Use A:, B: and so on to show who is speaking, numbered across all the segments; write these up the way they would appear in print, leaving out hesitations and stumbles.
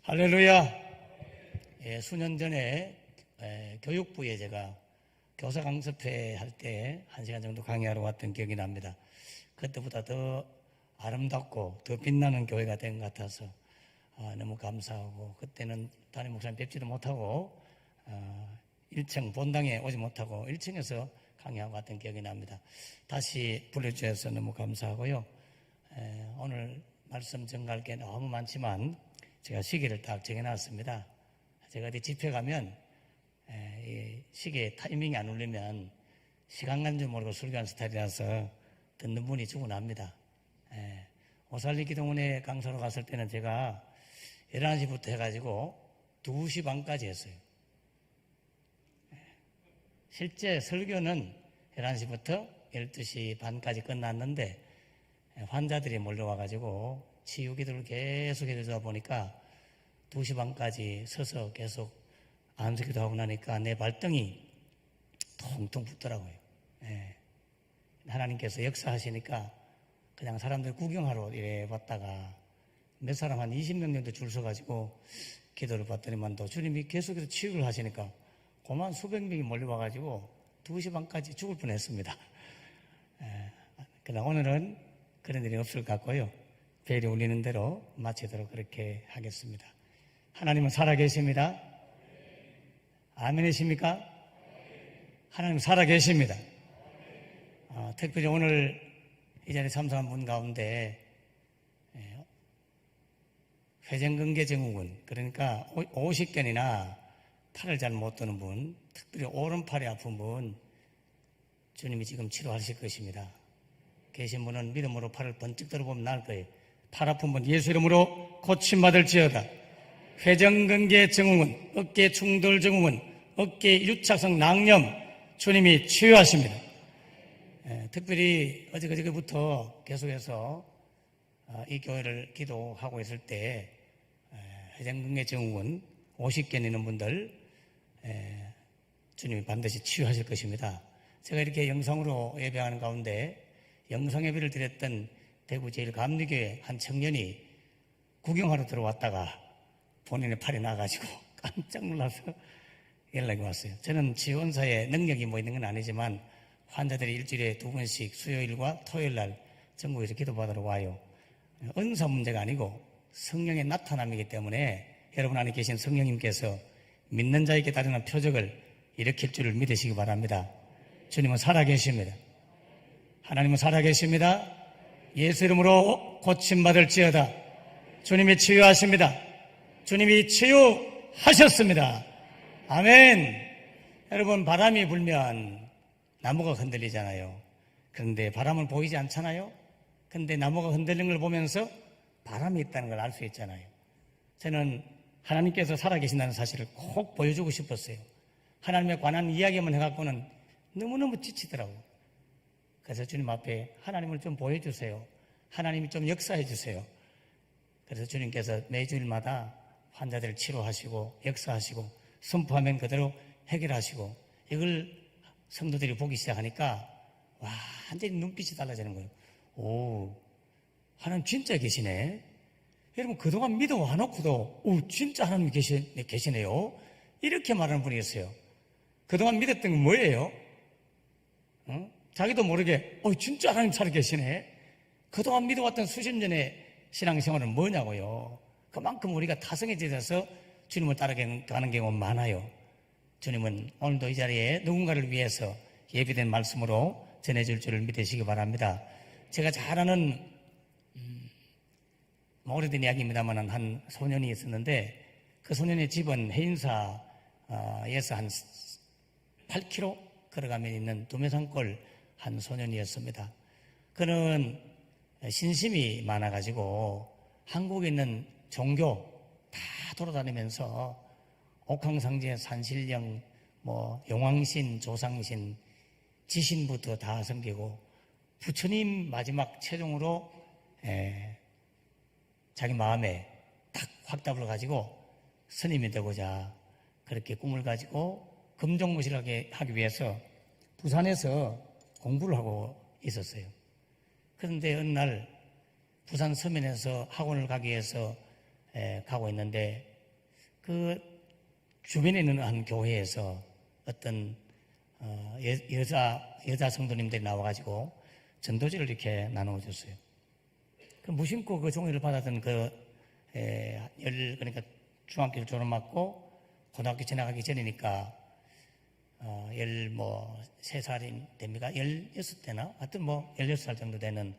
A: 할렐루야. 수년 전에 교육부에 제가 교사 강습회 할 때 1시간 정도 강의하러 왔던 기억이 납니다. 그때보다 더 아름답고 더 빛나는 교회가 된 것 같아서 너무 감사하고, 그때는 담임 목사님 뵙지도 못하고 1층 본당에 오지 못하고 1층에서 강의하고 왔던 기억이 납니다. 다시 불러주셔서 너무 감사하고요. 오늘 말씀 전갈 게 너무 많지만 제가 시계를 딱 정해놨습니다. 제가 어디 집회 가면 이 시계 타이밍이 안 울리면 시간 간 줄 모르고 설교하는 스타일이라서 듣는 분이 죽어납니다. 오살리 기도원에 강사로 갔을 때는 제가 11시부터 해가지고 2시 반까지 했어요. 실제 설교는 11시부터 12시 반까지 끝났는데 환자들이 몰려와가지고 치유기도를 계속 해주다 보니까 2시 반까지 서서 계속 안수기도 하고 나니까 내 발등이 통통 붓더라고요. 하나님께서 역사하시니까 그냥 사람들 구경하러 이래 왔다가 몇 사람 한 20명 정도 줄 서가지고 기도를 받더니만도 주님이 계속해서 치유를 하시니까 고만 수백 명이 몰려와가지고 2시 반까지 죽을 뻔했습니다. 그러나 오늘은 그런 일이 없을 것 같고요. 벨이 울리는 대로 마치도록 그렇게 하겠습니다. 하나님은 살아계십니다. 아멘이십니까? 하나님 살아계십니다. 특별히 오늘 이 자리에 참석한 분 가운데 회전근개증후군, 그러니까 50견이나 팔을 잘 못 드는 분, 특별히 오른팔이 아픈 분, 주님이 지금 치료하실 것입니다. 계신 분은 믿음으로 팔을 번쩍 들어보면 나을 거예요. 팔 아픈 분 예수 이름으로 고침받을지어다. 회전근개 증후군, 어깨 충돌 증후군, 어깨 유착성 낭염, 주님이 치유하십니다. 특별히 어저께부터 계속해서 이 교회를 기도하고 있을 때 회전근개 증후군 50견 있는 분들 주님이 반드시 치유하실 것입니다. 제가 이렇게 영상으로 예배하는 가운데 영상 예배를 드렸던 대구 제1감리교회 한 청년이 구경하러 들어왔다가 본인의 팔이 나가지고 깜짝 놀라서 연락이 왔어요. 저는 지원사에 능력이 뭐 있는 건 아니지만 환자들이 일주일에 2번씩 수요일과 토요일 날 전국에서 기도받으러 와요. 은사 문제가 아니고 성령의 나타남이기 때문에 여러분 안에 계신 성령님께서 믿는 자에게 따르는 표적을 일으킬 줄을 믿으시기 바랍니다. 주님은 살아계십니다. 하나님은 살아계십니다. 예수 이름으로 고침받을지어다. 주님이 치유하십니다. 주님이 치유하셨습니다. 아멘. 여러분, 바람이 불면 나무가 흔들리잖아요. 그런데 바람은 보이지 않잖아요. 그런데 나무가 흔들리는 걸 보면서 바람이 있다는 걸 알 수 있잖아요. 저는 하나님께서 살아계신다는 사실을 꼭 보여주고 싶었어요. 하나님에 관한 이야기만 해갖고는 너무너무 지치더라고요. 그래서 주님 앞에 하나님을 좀 보여주세요. 하나님이 좀 역사해 주세요. 그래서 주님께서 매주일마다 환자들을 치료하시고 역사하시고 선포하면 그대로 해결하시고, 이걸 성도들이 보기 시작하니까 완전히 눈빛이 달라지는 거예요. 오, 하나님 진짜 계시네. 여러분, 그동안 믿어와놓고도 진짜 하나님 계시네요. 이렇게 말하는 분이 있어요. 그동안 믿었던 건 뭐예요? 자기도 모르게 진짜 하나님 살아계시네. 그동안 믿어왔던 수십 년의 신앙생활은 뭐냐고요. 그만큼 우리가 타성해져서 주님을 따라가는 경우가 많아요. 주님은 오늘도 이 자리에 누군가를 위해서 예비된 말씀으로 전해줄 줄을 믿으시기 바랍니다. 제가 잘 아는 오래된 이야기입니다만 한 소년이 있었는데, 그 소년의 집은 해인사에서 한 8km 걸어가면 있는 도매산골 한 소년이었습니다. 그는 신심이 많아가지고 한국에 있는 종교 다 돌아다니면서 옥황상제, 산신령, 용왕신, 조상신, 지신부터 다 섬기고 부처님 마지막 최종으로 자기 마음에 딱 확답을 가지고 스님이 되고자 그렇게 꿈을 가지고 금종무실하게 하기 위해서 부산에서 공부를 하고 있었어요. 그런데 어느 날 부산 서면에서 학원을 가기 위해서 가고 있는데 그 주변에 있는 한 교회에서 어떤 여자 성도님들이 나와가지고 전도지를 이렇게 나누어줬어요. 그 무심코 그 종이를 받았던 그러니까 중학교를 졸업하고 고등학교 지나가기 전이니까 13살이 됩니까? 16대나? 하여튼 16살 정도 되는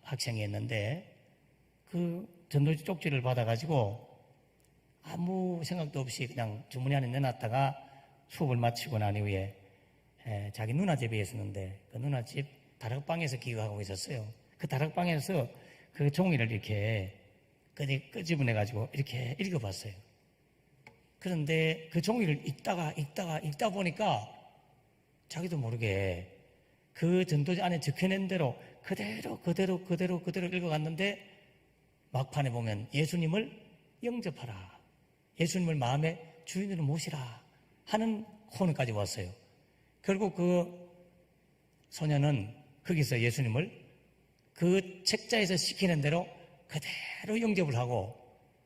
A: 학생이었는데 그 전도지 쪽지를 받아가지고 아무 생각도 없이 그냥 주머니 안에 내놨다가 수업을 마치고 난 이후에 자기 누나 집에 있었는데 그 누나 집 다락방에서 기억하고 있었어요. 그 다락방에서 그 종이를 이렇게 끄집어내가지고 이렇게 읽어봤어요. 그런데 그 종이를 읽다 보니까 자기도 모르게 그 전도지 안에 적혀낸 대로 그대로 읽어갔는데 막판에 보면 예수님을 영접하라, 예수님을 마음의 주인으로 모시라 하는 코너까지 왔어요. 결국 그 소녀는 거기서 예수님을 그 책자에서 시키는 대로 그대로 영접을 하고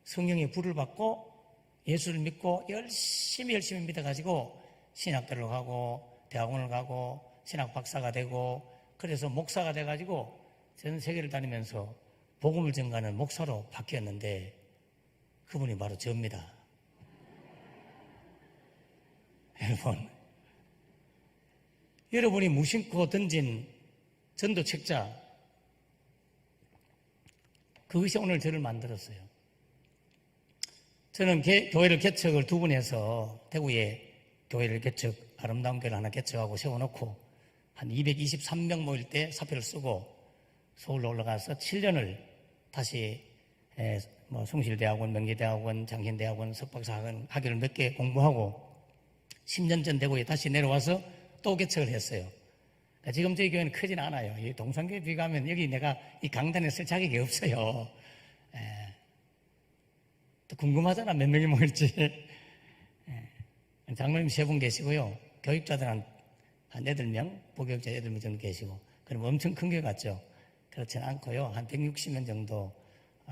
A: 성령의 불을 받고 예수를 믿고 열심히 믿어가지고 신학교를 가고 대학원을 가고 신학 박사가 되고 그래서 목사가 돼가지고 전 세계를 다니면서 복음을 전가하는 목사로 바뀌었는데 그분이 바로 저입니다. 여러분이 무심코 던진 전도 책자, 그것이 오늘 저를 만들었어요. 저는 교회를 개척을 2번 해서 대구에 교회를 아름다운 교회를 하나 개척하고 세워놓고 한 223명 모일 때 사표를 쓰고 서울로 올라가서 7년을 다시 숭실대학원, 명지대학원, 장신대학원, 석박사학원 학위를 몇 개 공부하고 10년 전 대구에 다시 내려와서 또 개척을 했어요. 그러니까 지금 저희 교회는 크진 않아요. 이 동산교회 비교하면 여기 내가 이 강단에 쓸 자격이 없어요. 또 궁금하잖아, 몇 명이 모일지. 장로님 3분 계시고요. 교육자들 한 8명, 부교육자 8명 정도 계시고. 그럼 엄청 큰 교회 같죠? 그렇지는 않고요. 한 160명 정도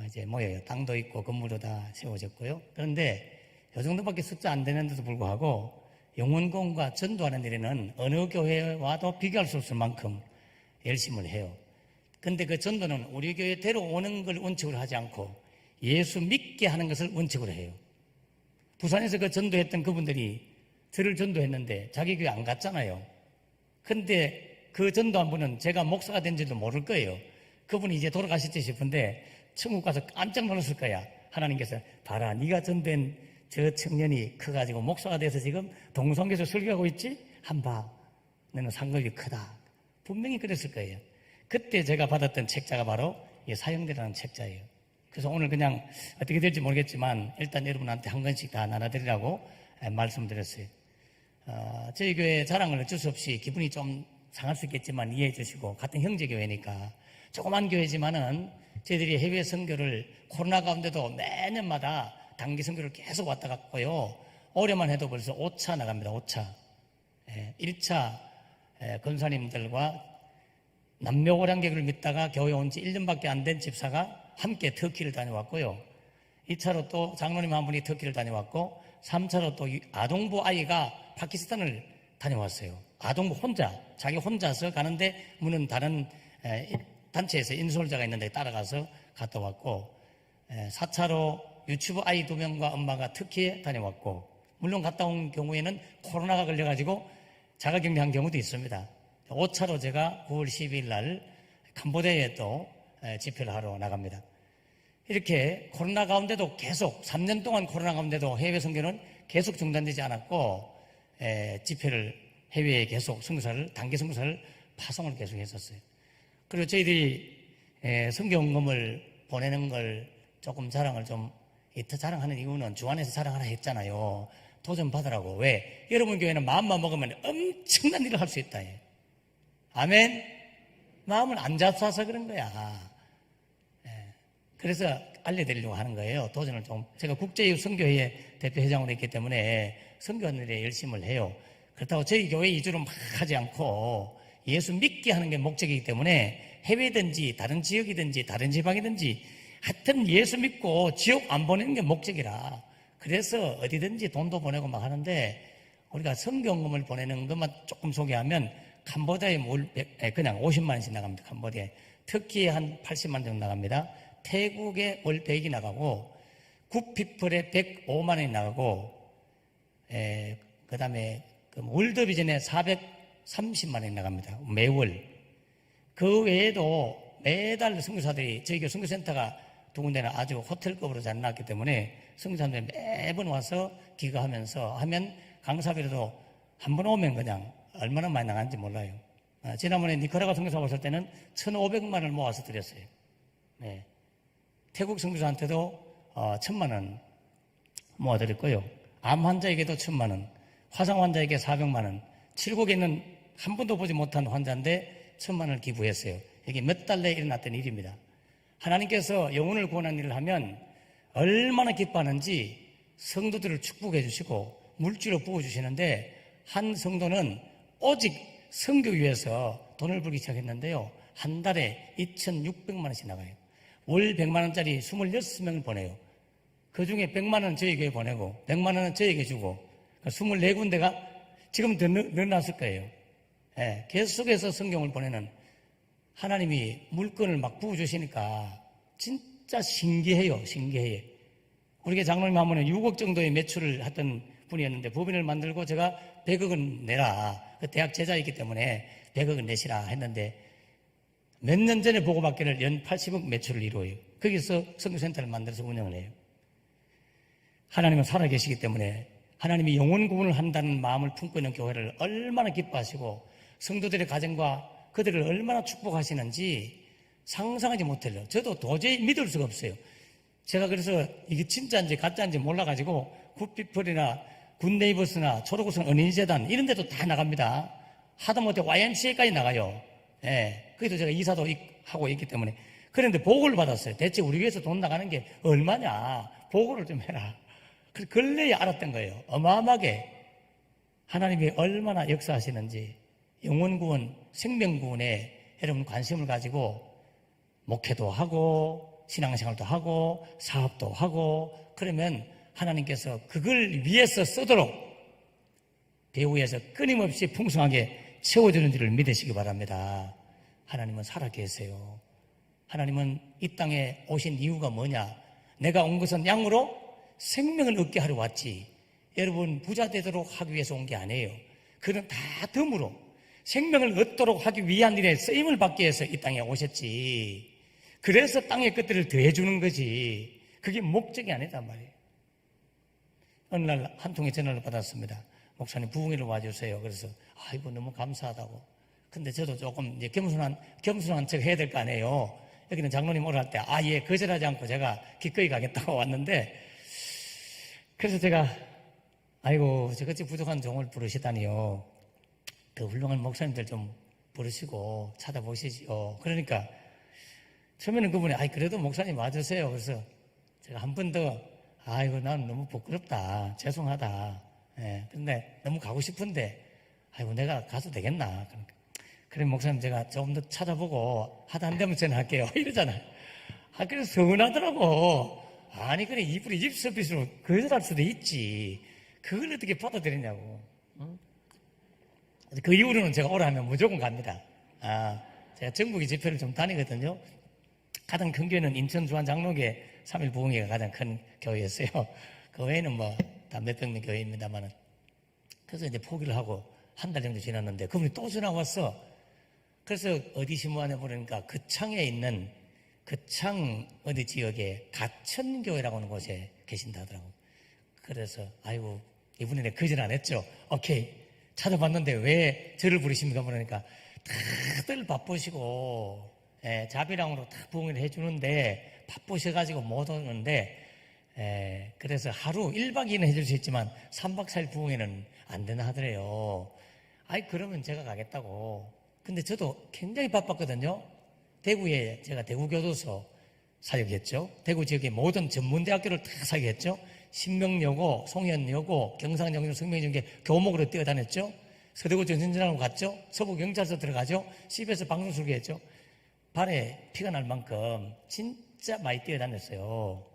A: 이제 모여요. 땅도 있고 건물도 다 세워졌고요. 그런데 이 정도밖에 숫자 안 되는데도 불구하고 영혼공과 전도하는 일에는 어느 교회와도 비교할 수 없을 만큼 열심을 해요. 그런데 그 전도는 우리 교회에 데려오는 걸 원칙으로 하지 않고 예수 믿게 하는 것을 원칙으로 해요. 부산에서 그 전도했던 그분들이 저를 전도했는데 자기 교회 안 갔잖아요. 그런데 그 전도한 분은 제가 목사가 된지도 모를 거예요. 그분이 이제 돌아가셨지 싶은데 천국 가서 깜짝 놀랐을 거야. 하나님께서 봐라, 네가 전도한 저 청년이 커가지고 목사가 돼서 지금 동성교에서 설교하고 있지? 한봐, 너는 상급이 크다. 분명히 그랬을 거예요. 그때 제가 받았던 책자가 바로 이 사형대라는 책자예요. 그래서 오늘 그냥 어떻게 될지 모르겠지만 일단 여러분한테 한 권씩 다 나눠드리라고 말씀드렸어요. 저희 교회 자랑을 어쩔 수 없이 기분이 좀 상할 수 있겠지만 이해해 주시고, 같은 형제교회니까 조그만 교회지만은 저희들이 해외 선교를 코로나 가운데도 매년마다 단기 선교를 계속 왔다 갔고요. 올해만 해도 벌써 5차 나갑니다. 5차. 1차 권사님들과 남묘오량객을 믿다가 교회 온 지 1년밖에 안 된 집사가 함께 터키를 다녀왔고요. 2차로 또 장로님 한 분이 터키를 다녀왔고, 3차로 또 아동부 아이가 파키스탄을 다녀왔어요. 아동부 자기 혼자서 가는데 물론 다른 단체에서 인솔자가 있는데 따라가서 갔다 왔고, 4차로 유치부 아이 2명과 엄마가 터키에 다녀왔고, 물론 갔다 온 경우에는 코로나가 걸려가지고 자가격리한 경우도 있습니다. 5차로 제가 9월 12일 날 캄보디아에 또 집회를 하러 나갑니다. 이렇게 코로나 가운데도 계속 3년 동안 코로나 가운데도 해외 선교는 계속 중단되지 않았고, 집회를 해외에 계속 단기 선교사를 파송을 계속 했었어요. 그리고 저희들이 선교헌금을 보내는 걸 조금 자랑을 좀 자랑하는 이유는 주안에서 자랑하라 했잖아요. 도전 받으라고. 왜? 여러분 교회는 마음만 먹으면 엄청난 일을 할 수 있다. 아멘? 마음을 안 잡숴서 그런 거야. 그래서 알려드리려고 하는 거예요. 도전을 좀. 제가 국제선교회 대표회장으로 있기 때문에 선교하는 일에 열심을 해요. 그렇다고 저희 교회 위주로 막 하지 않고 예수 믿게 하는 게 목적이기 때문에 해외든지 다른 지역이든지 다른 지방이든지 하여튼 예수 믿고 지옥 안 보내는 게 목적이라 그래서 어디든지 돈도 보내고 막 하는데 우리가 성경금을 보내는 것만 조금 소개하면 캄보디아에 그냥 50만 원씩 나갑니다. 캄보디아에. 터키에 한 80만 원 정도 나갑니다. 태국에 월 100이 나가고 굿피플에 105만 원이 나가고 그 다음에 월드비전에 430만 원이 나갑니다. 매월. 그 외에도 매달 선교사들이 저희 교회 선교센터가 두 군데는 아주 호텔급으로 잘 나왔기 때문에 선교사들이 매번 와서 기거하면서 하면 강사비로도 한 번 오면 그냥 얼마나 많이 나가는지 몰라요. 지난번에 니카라과 선교사 왔을 때는 1,500만 원을 모아서 드렸어요. 네. 태국 선교사한테도 1,000만 원 모아드렸고요. 암 환자에게도 1,000만 원, 화상 환자에게 400만 원, 칠곡에 있는 한 번도 보지 못한 환자인데 1,000만 원을 기부했어요. 이게 몇 달 내에 일어났던 일입니다. 하나님께서 영혼을 구원하는 일을 하면 얼마나 기뻐하는지 성도들을 축복해 주시고 물질로 부어주시는데 한 성도는 오직 선교 위해서 돈을 벌기 시작했는데요. 한 달에 2,600만 원씩 나가요. 월 100만 원짜리 26명을 보내요. 그 중에 100만 원 저에게 보내고 100만 원은 저에게 주고 24군데가 지금 더 늘어났을 거예요. 예, 계속해서 성경을 보내는 하나님이 물건을 막 부어주시니까 진짜 신기해요. 신기해요. 우리 장로님 한 번에 6억 정도의 매출을 했던 분이었는데 법인을 만들고 제가 100억은 내라. 그 대학 제자이기 때문에 100억은 내시라 했는데 몇 년 전에 보고받기를 연 80억 매출을 이루어요. 거기서 선교센터를 만들어서 운영을 해요. 하나님은 살아계시기 때문에 하나님이 영혼 구원을 한다는 마음을 품고 있는 교회를 얼마나 기뻐하시고 성도들의 가정과 그들을 얼마나 축복하시는지 상상하지 못해요. 저도 도저히 믿을 수가 없어요. 제가 그래서 이게 진짜인지 가짜인지 몰라가지고 굿피플이나 굿네이버스나 초록우선 은인재단 이런 데도 다 나갑니다. 하다못해 YMCA까지 나가요. 예, 거기도 제가 이사도 하고 있기 때문에. 그런데 보고를 받았어요. 대체 우리 교회에서 돈 나가는 게 얼마냐. 보고를 좀 해라. 그래서 근래에 알았던 거예요. 어마어마하게 하나님이 얼마나 역사하시는지 영혼구원, 생명구원에 여러분 관심을 가지고 목회도 하고 신앙생활도 하고 사업도 하고 그러면 하나님께서 그걸 위해서 쓰도록 배후에서 끊임없이 풍성하게 채워주는 줄을 믿으시기 바랍니다. 하나님은 살아계세요. 하나님은 이 땅에 오신 이유가 뭐냐? 내가 온 것은 양으로 생명을 얻게 하러 왔지 여러분 부자 되도록 하기 위해서 온 게 아니에요. 그는 다 덤으로 생명을 얻도록 하기 위한 일에 쓰임을 받기 위해서 이 땅에 오셨지. 그래서 땅의 것들을 더해주는 거지 그게 목적이 아니단 말이에요. 어느 날 한 통의 전화를 받았습니다. 목사님 부흥회를 와주세요. 그래서 아이고 너무 감사하다고. 근데 저도 조금 이제 겸손한 척 해야 될 거 아니에요. 여기는 장로님 오라 할 때 예 거절하지 않고 제가 기꺼이 가겠다고 왔는데 그래서 제가 아이고 저같이 부족한 종을 부르시다니요. 더 훌륭한 목사님들 좀 부르시고 찾아보시지요. 그러니까 처음에는 그분이 그래도 목사님 와주세요. 그래서 제가 한 번 더 아이고 나는 너무 부끄럽다 죄송하다. 근데 너무 가고 싶은데 아이고 내가 가도 되겠나. 그러니까 그래 목사님 제가 조금 더 찾아보고 하다 안 되면 전화할게요 이러잖아요. 그래서 서운하더라고. 아니 그래 입 서비스로 거절할 수도 있지. 그걸 어떻게 받아들이냐고. 그 이후로는 제가 오라 하면 무조건 갑니다. 제가 전국의 집회를 좀 다니거든요. 가장 큰 교회는 인천 주한 장로교회 3일 부흥회가 가장 큰 교회였어요. 그 외에는 다 몇백 명 교회입니다만은. 그래서 이제 포기를 하고 한 달 정도 지났는데 그분이 또 전화 왔어. 그래서 어디 신문에 보니까 거창에 있는 거창 어디 지역에 가천교회라고 하는 곳에 계신다 하더라고요. 그래서 아이고 이분이 내 거절 안 했죠. 오케이 찾아봤는데 왜 저를 부르십니까? 그러니까 다들 바쁘시고 자비랑으로 다 부흥을 해주는데 바쁘셔가지고 못 오는데 그래서 하루 1박 2일은 해줄 수 있지만 3박 4일 부흥회는 안 되나 하더래요. 그러면 제가 가겠다고. 근데 저도 굉장히 바빴거든요. 대구에 제가 대구교도소 사역했죠. 대구 지역의 모든 전문대학교를 다 사역했죠. 신명여고, 송현여고, 경상정교, 성명중계 교목으로 뛰어다녔죠. 서대구 전신전하고 갔죠. 서부경찰서 들어가죠. CBS 방송 소개했죠. 발에 피가 날 만큼 진짜 많이 뛰어다녔어요.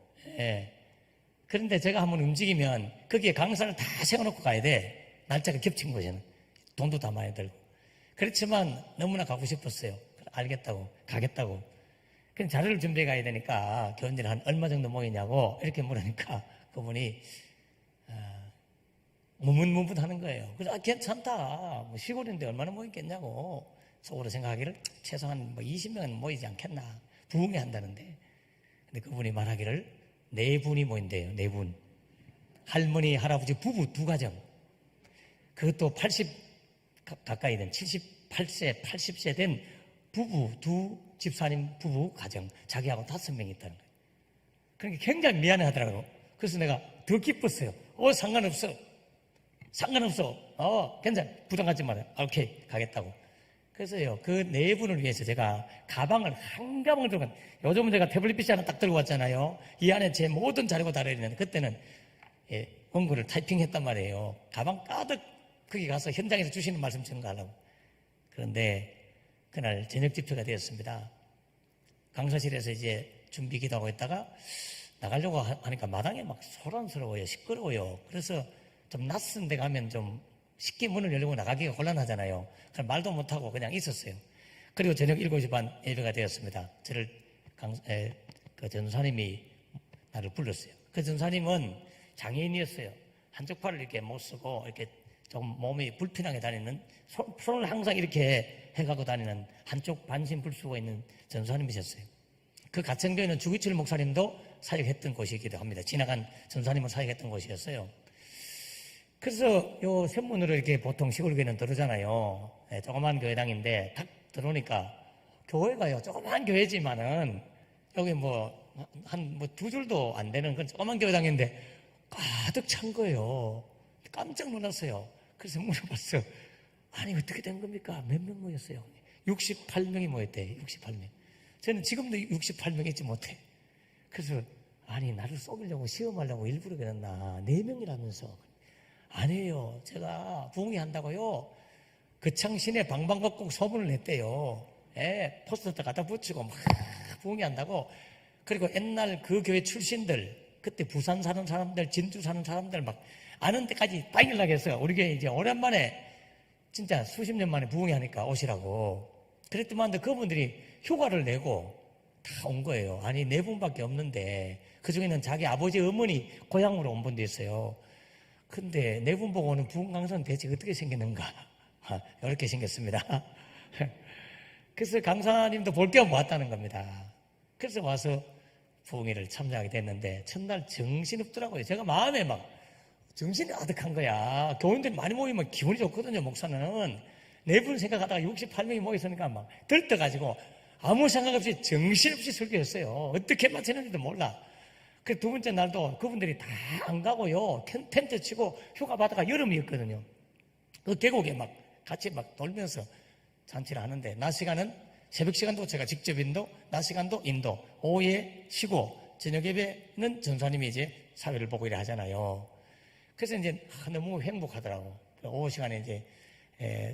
A: 그런데 제가 한번 움직이면 거기에 강사를 다 세워놓고 가야 돼. 날짜가 겹친 거잖아. 돈도 다 많이 들고. 그렇지만 너무나 가고 싶었어요. 알겠다고, 가겠다고. 그럼 자료를 준비해 가야 되니까 교원들이 한 얼마 정도 모이냐고 이렇게 물으니까 그분이 무문무문하는 거예요. 그래서 괜찮다. 뭐 시골인데 얼마나 모이겠냐고 속으로 생각하기를 최소한 뭐 20명은 모이지 않겠나. 부흥회 한다는데. 근데 그분이 말하기를 4분이 모인대요. 4분. 할머니, 할아버지, 부부 2가정. 그것도 80 가까이 된 78세, 80세 된 부부, 2 집사님 부부 가정. 자기하고 5명이 있다는 거예요. 그러니까 굉장히 미안해 하더라고요. 그래서 내가 더 기뻤어요. 상관없어. 상관없어. 괜찮아. 부담 갖지 마라. 오케이. 가겠다고. 그래서요, 그 4분을 위해서 제가 가방을 한 가방을 들고, 요즘은 제가 태블릿 PC 하나 딱 들고 왔잖아요. 이 안에 제 모든 자료가 달아있는데, 그때는, 원고를 타이핑했단 말이에요. 가방 가득 거기 가서 현장에서 주시는 말씀 전가하려고. 그런데, 그날 저녁 집회가 되었습니다. 강사실에서 이제 준비 기도하고 있다가, 나가려고 하니까 마당에 막 소란스러워요. 시끄러워요. 그래서 좀 낯선 데 가면 좀 쉽게 문을 열고 나가기가 곤란하잖아요. 그럼 말도 못하고 그냥 있었어요. 그리고 저녁 7시 반 예배가 되었습니다. 저를 그 전사님이 나를 불렀어요. 그 전사님은 장애인이었어요. 한쪽 팔을 이렇게 못 쓰고 이렇게 좀 몸이 불편하게 다니는, 손을 항상 이렇게 해가고 다니는 한쪽 반신불수가 있는 전사님이셨어요. 그 가천교회는 주기철 목사님도 사역했던 곳이기도 합니다. 지나간 전사님은 사역했던 곳이었어요. 그래서 요 선문으로 이렇게 보통 시골교회는 들어오잖아요. 조그만 교회당인데 딱 들어오니까 교회가요, 조그만 교회지만은 여기 한 2줄도 안 되는 그런 조그만 교회당인데 가득 찬 거예요. 깜짝 놀랐어요. 그래서 물어봤어요. 아니, 어떻게 된 겁니까? 몇 명 모였어요? 68명이 모였대. 68명. 저는 지금도 68명 있지 못해. 그래서 아니, 나를 속이려고 시험하려고 일부러 그랬나? 4명이라면서. 아니에요. 제가 부흥회 한다고요. 거창시내 방방곡곡 소문을 냈대요. 포스터 갖다 붙이고 막 부흥회 한다고. 그리고 옛날 그 교회 출신들, 그때 부산 사는 사람들, 진주 사는 사람들 막 아는 데까지 다 연락했어요. 우리 교회 이제 오랜만에 진짜 수십 년 만에 부흥회 하니까 오시라고. 그랬더만 그분들이 휴가를 내고 다 온 거예요. 아니, 4분밖에 없는데 그 중에는 자기 아버지 어머니 고향으로 온 분도 있어요. 근데 4분 보고 오는 부흥 강사는 대체 어떻게 생겼는가? 이렇게 생겼습니다. 그래서 강사님도 볼 게 모았다는 겁니다. 그래서 와서 부흥회를 참여하게 됐는데 첫날 정신없더라고요. 제가 마음에 막 정신이 아득한 거야. 교인들이 많이 모이면 기분이 좋거든요. 목사는 4분 생각하다가 68명이 모였으니까 막 들떠가지고 아무 생각 없이 정신없이 설교했어요. 어떻게 마치는지도 몰라. 그 2번째 날도 그분들이 다 안 가고요. 텐트 치고 휴가 받다가 여름이었거든요. 그 계곡에 막 같이 막 돌면서 잔치를 하는데, 낮 시간은 새벽 시간도 제가 직접 인도, 낮 시간도 인도, 오후에 쉬고 저녁 예배는 전사님이 이제 사회를 보고 이래 하잖아요. 그래서 이제 너무 행복하더라고. 오후 시간에 이제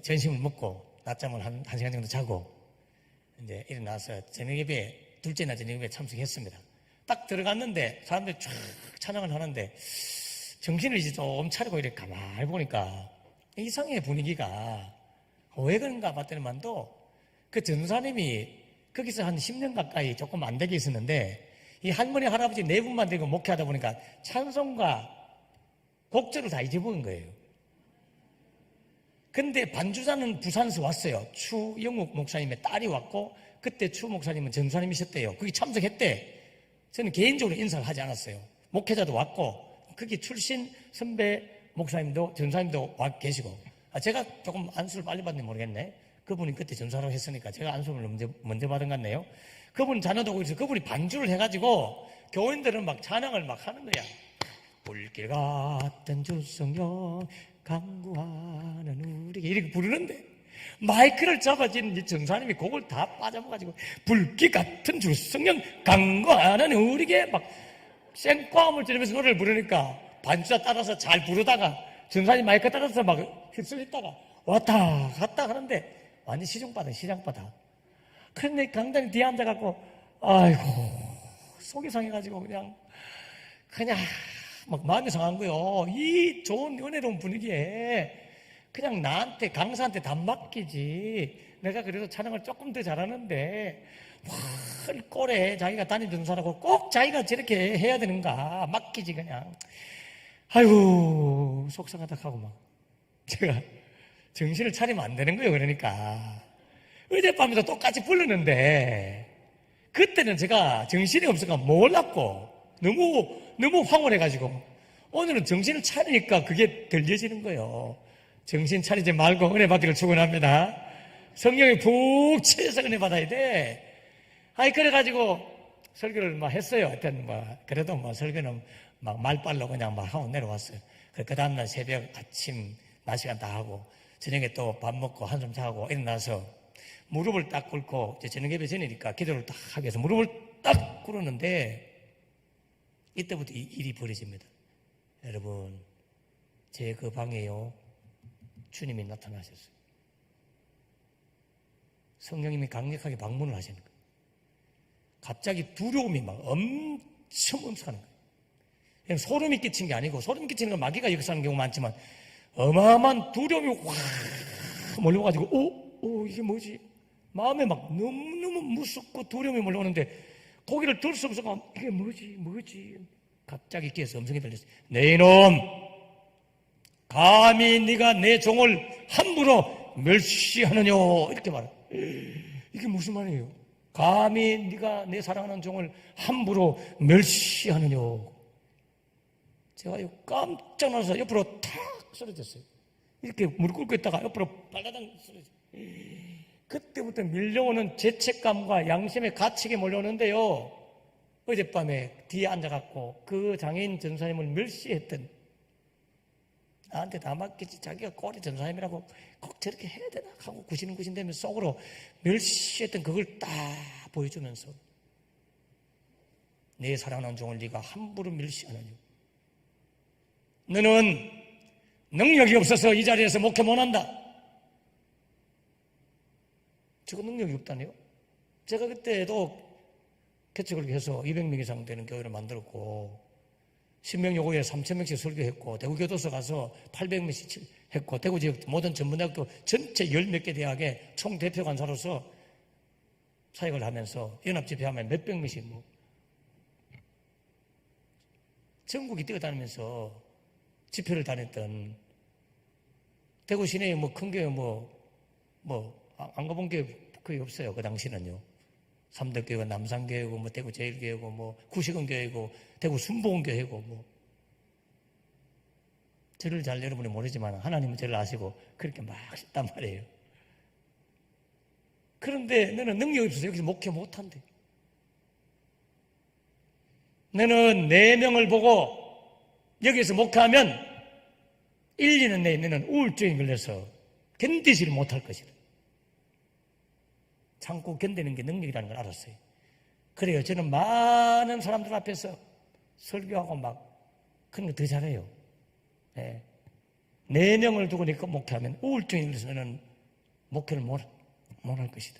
A: 점심을 먹고 낮잠을 한 시간 정도 자고 이제 일어나서 저녁 예배, 둘째 날 저녁 예배에 참석했습니다. 딱 들어갔는데 사람들이 쫙 찬양을 하는데 정신을 이제 좀 차리고 이렇게 가만히 보니까 이상해. 분위기가 왜 그런가 봤더니만도 그 전사님이 거기서 한 10년 가까이 조금 안 되게 있었는데 이 할머니 할아버지 4분만 되고 목회하다 보니까 찬송가 곡절을 다 잊어버린 거예요. 근데 반주자는 부산에서 왔어요. 추영욱 목사님의 딸이 왔고 그때 추 목사님은 전사님이셨대요. 거기 참석했대. 저는 개인적으로 인사를 하지 않았어요. 목회자도 왔고 거기 출신 선배 목사님도 전사님도 와 계시고, 제가 조금 안수를 빨리 받는지 모르겠네. 그분이 그때 전사라고 했으니까 제가 안수를 먼저 받은 것 같네요. 그분은 자녀도 오고 있어서 그분이 반주를 해가지고 교인들은 막 찬양을 막 하는 거야. 불길 같은 주성령 강구하는 우리에게 이렇게 부르는데 마이크를 잡아진 이 전사님이 곡을 다 빠져가지고 불길 같은 주성령 강구하는 우리에게 막 생과음을 지르면서 노래를 부르니까 반주자 따라서 잘 부르다가 전사님 마이크 따라서 막 휩쓸렸다가 왔다 갔다 하는데 완전 시장바다. 그런데 강단이 뒤에 앉아갖고 아이고 속이 상해가지고 그냥 막 마음이 상한 거요. 이 좋은 은혜로운 분위기에 그냥 나한테, 강사한테 다 맡기지. 내가 그래도 촬영을 조금 더 잘하는데, 와, 꼴에 자기가 다니던 사람하고 꼭 자기가 저렇게 해야 되는가. 맡기지, 그냥. 아이고, 속상하다 하고 막. 제가 정신을 차리면 안 되는 거예요, 그러니까. 어젯밤에도 똑같이 부르는데, 그때는 제가 정신이 없어서 몰랐고, 너무 황홀해가지고, 오늘은 정신을 차리니까 그게 들려지는 거예요. 정신 차리지 말고 은혜 받기를 축원합니다. 성령이 푹 채워서 은혜 받아야 돼. 그래가지고 설교를 막 했어요. 하여튼 그래도 설교는 막 말빨로 그냥 막 하고 내려왔어요. 그 다음날 새벽, 아침, 낮 시간 다 하고, 저녁에 또 밥 먹고 한숨 자고 일어나서 무릎을 딱 꿇고, 저녁 예배 전이니까 기도를 딱 하기 위해서 무릎을 딱 꿇었는데, 이때부터 이 일이 벌어집니다. 여러분, 제 그 방에요, 주님이 나타나셨어요. 성령님이 강력하게 방문을 하시는 거예요. 갑자기 두려움이 막 엄청 엄청하는 거예요. 그냥 소름이 끼친 게 아니고, 소름 끼치는 건 마귀가 역사하는 경우 많지만, 어마어마한 두려움이 확 몰려가지고, 이게 뭐지? 마음에 막 너무너무 무섭고 두려움이 몰려오는데, 고개를 들 수 없어서, 이게 뭐지? 갑자기 귀에서 음성이 들렸어요. 내 이놈! 감히 네가 내 종을 함부로 멸시하느뇨? 이렇게 말해요. 이게 무슨 말이에요? 감히 네가 내 사랑하는 종을 함부로 멸시하느뇨? 제가 깜짝 놀라서 옆으로 탁 쓰러졌어요. 이렇게 무릎 꿇고 있다가 옆으로 발라당 쓰러졌어요. 그때부터 밀려오는 죄책감과 양심의 가책이 몰려오는데요. 어젯밤에 뒤에 앉아갖고 그 장애인 전사님을 멸시했던, 나한테 다 맡기지, 자기가 꼴이 전사님이라고 꼭 저렇게 해야 되나 하고 구신구신대면서 속으로 멸시했던 그걸 딱 보여주면서, 내 사랑하는 종을 네가 함부로 멸시하느냐? 너는 능력이 없어서 이 자리에서 목회 못한다. 저거 능력이 없다네요. 제가 그때도 개척을 해서 200명 이상 되는 교회를 만들었고, 신명 요구에 3,000명씩 설교했고, 대구 교도소 가서 800명씩 했고, 대구 지역 모든 전문대학교 전체 10몇 개 대학에 총대표 간사로서 사역을 하면서 연합집회하면 몇백 명씩 전국이 뛰어다니면서 집회를 다녔던, 대구 시내에 큰 교회 안 가본 교회 거의 없어요. 그 당시는요. 삼덕교회고 남산교회고 대구 제일교회고 구식원교회고 대구 순복음교회고 저를 잘 여러분이 모르지만 하나님은 저를 아시고 그렇게 막 했단 말이에요. 그런데 너는 능력이 없어서 여기서 목회 못한대. 너는 4명을 보고 여기서 목회하면 1, 2년 내에 너는 우울증에 걸려서 견디지를 못할 것이다. 참고 견디는 게 능력이라는 걸 알았어요. 그래요. 저는 많은 사람들 앞에서 설교하고 그런 거 더 잘해요. 네. 4명을 두고 목회하면 우울증에 걸려서 너는 목회를 못 할 것이다.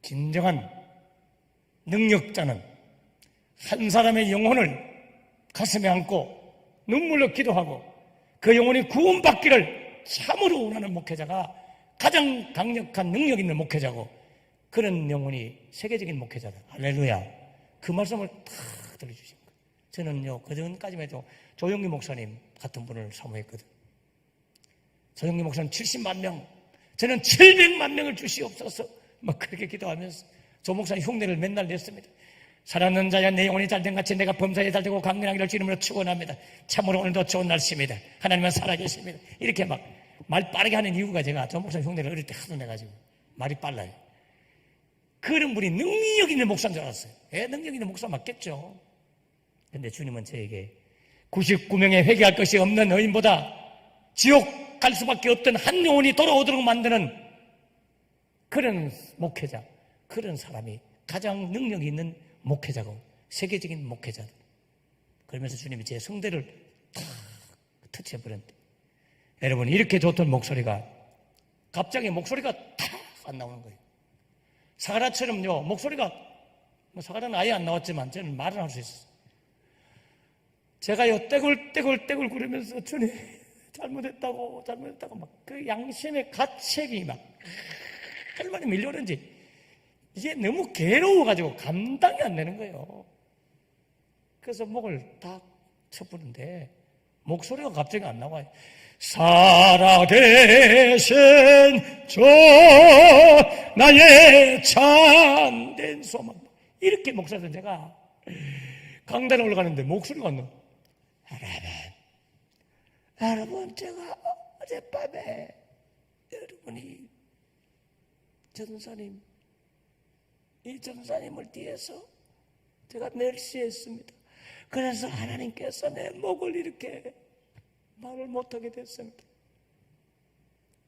A: 진정한 능력자는 한 사람의 영혼을 가슴에 안고 눈물로 기도하고 그 영혼이 구원받기를 참으로 원하는 목회자가 가장 강력한 능력 있는 목회자고, 그런 영혼이 세계적인 목회자다. 할렐루야. 그 말씀을 다 들려주신 거예요. 저는요, 그전까지만 해도 조영기 목사님 같은 분을 사모했거든. 조영기 목사님 70만 명, 저는 700만 명을 주시옵소서. 그렇게 기도하면서 조 목사님 흉내를 맨날 냈습니다. 살아있는 자야 내 영혼이 잘된 같이 내가 범사에 잘되고 강건하기를 주님으로 축원합니다. 참으로 오늘도 좋은 날씨입니다. 하나님은 살아계십니다. 이렇게 말 빠르게 하는 이유가, 제가 조 목사님 흉내를 어릴 때 하도 내가지고 말이 빨라요. 그런 분이 능력 있는 목사인 줄 알았어요. 능력 있는 목사 맞겠죠. 그런데 주님은 저에게 99명의 회개할 것이 없는 의인보다 지옥 갈 수밖에 없던 한 영혼이 돌아오도록 만드는 그런 목회자, 그런 사람이 가장 능력이 있는 목회자고 세계적인 목회자다. 그러면서 주님이 제 성대를 탁 터치해버렸는데, 여러분, 이렇게 좋던 목소리가 갑자기 목소리가 탁 안 나오는 거예요. 사가랴처럼요, 목소리가, 사가랴는 아예 안 나왔지만 저는 말을 할 수 있었어요. 제가요 떼굴떼굴 구르면서 주님 잘못했다고 막 그 양심의 가책이 막 얼마나 밀려오는지 이게 너무 괴로워가지고 감당이 안 되는 거예요. 그래서 목을 딱 쳐부는데 목소리가 갑자기 안 나와요. 살아계신 주 나의 참된 소망. 이렇게 목소리를 제가 강단에 올라가는데 목소리가 안 나. 여러분 제가 어젯밤에 여러분이 이 전사님을 뒤에서 제가 멸시했습니다. 그래서 하나님께서 내 목을 이렇게 말을 못하게 됐습니다.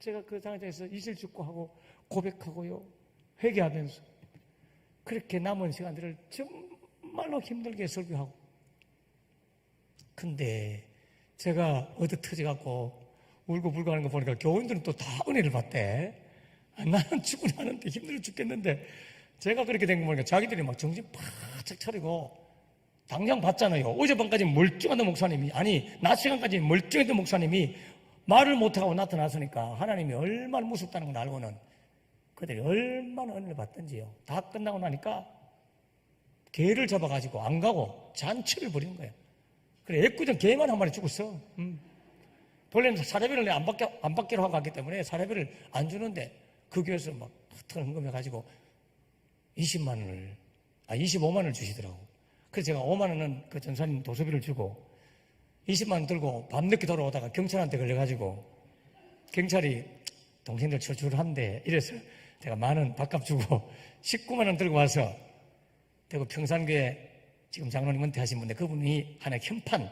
A: 제가 그 상황에서 이실 축구하고 고백하고요, 회개하면서 그렇게 남은 시간들을 정말로 힘들게 설교하고, 근데 제가 어디 터져갖고 울고불고 하는 거 보니까 교인들은 또 다 은혜를 받대. 나는 죽으려는데 힘들어 죽겠는데 제가 그렇게 된 거 보니까 자기들이 막 정신 바짝 차리고 당장 봤잖아요. 어젯밤까지 멀쩡한 목사님이, 아니 낮 시간까지 멀쩡했던 목사님이 말을 못하고 나타났으니까 하나님이 얼마나 무섭다는 걸 알고는 그들이 얼마나 은혜를 받던지요. 다 끝나고 나니까 개를 잡아가지고 안 가고 잔치를 벌이는 거예요. 그래, 애꿎은 개만 한 마리 죽었어. 원래는 사례비를 안 받기로 하고 갔기 때문에 사례비를 안 주는데 그 교회에서 막 헌금해가지고 25만 원을 주시더라고. 그래서 제가 5만 원은 그 전사님 도서비를 주고 20만 원 들고 밤늦게 돌아오다가 경찰한테 걸려가지고 경찰이 동생들 철출한대 이래서 제가 10,000원 밥값 주고 19만 원 들고 와서 대구 평산교회 지금 장로님 은퇴하신 분인데 그분이 하나 간판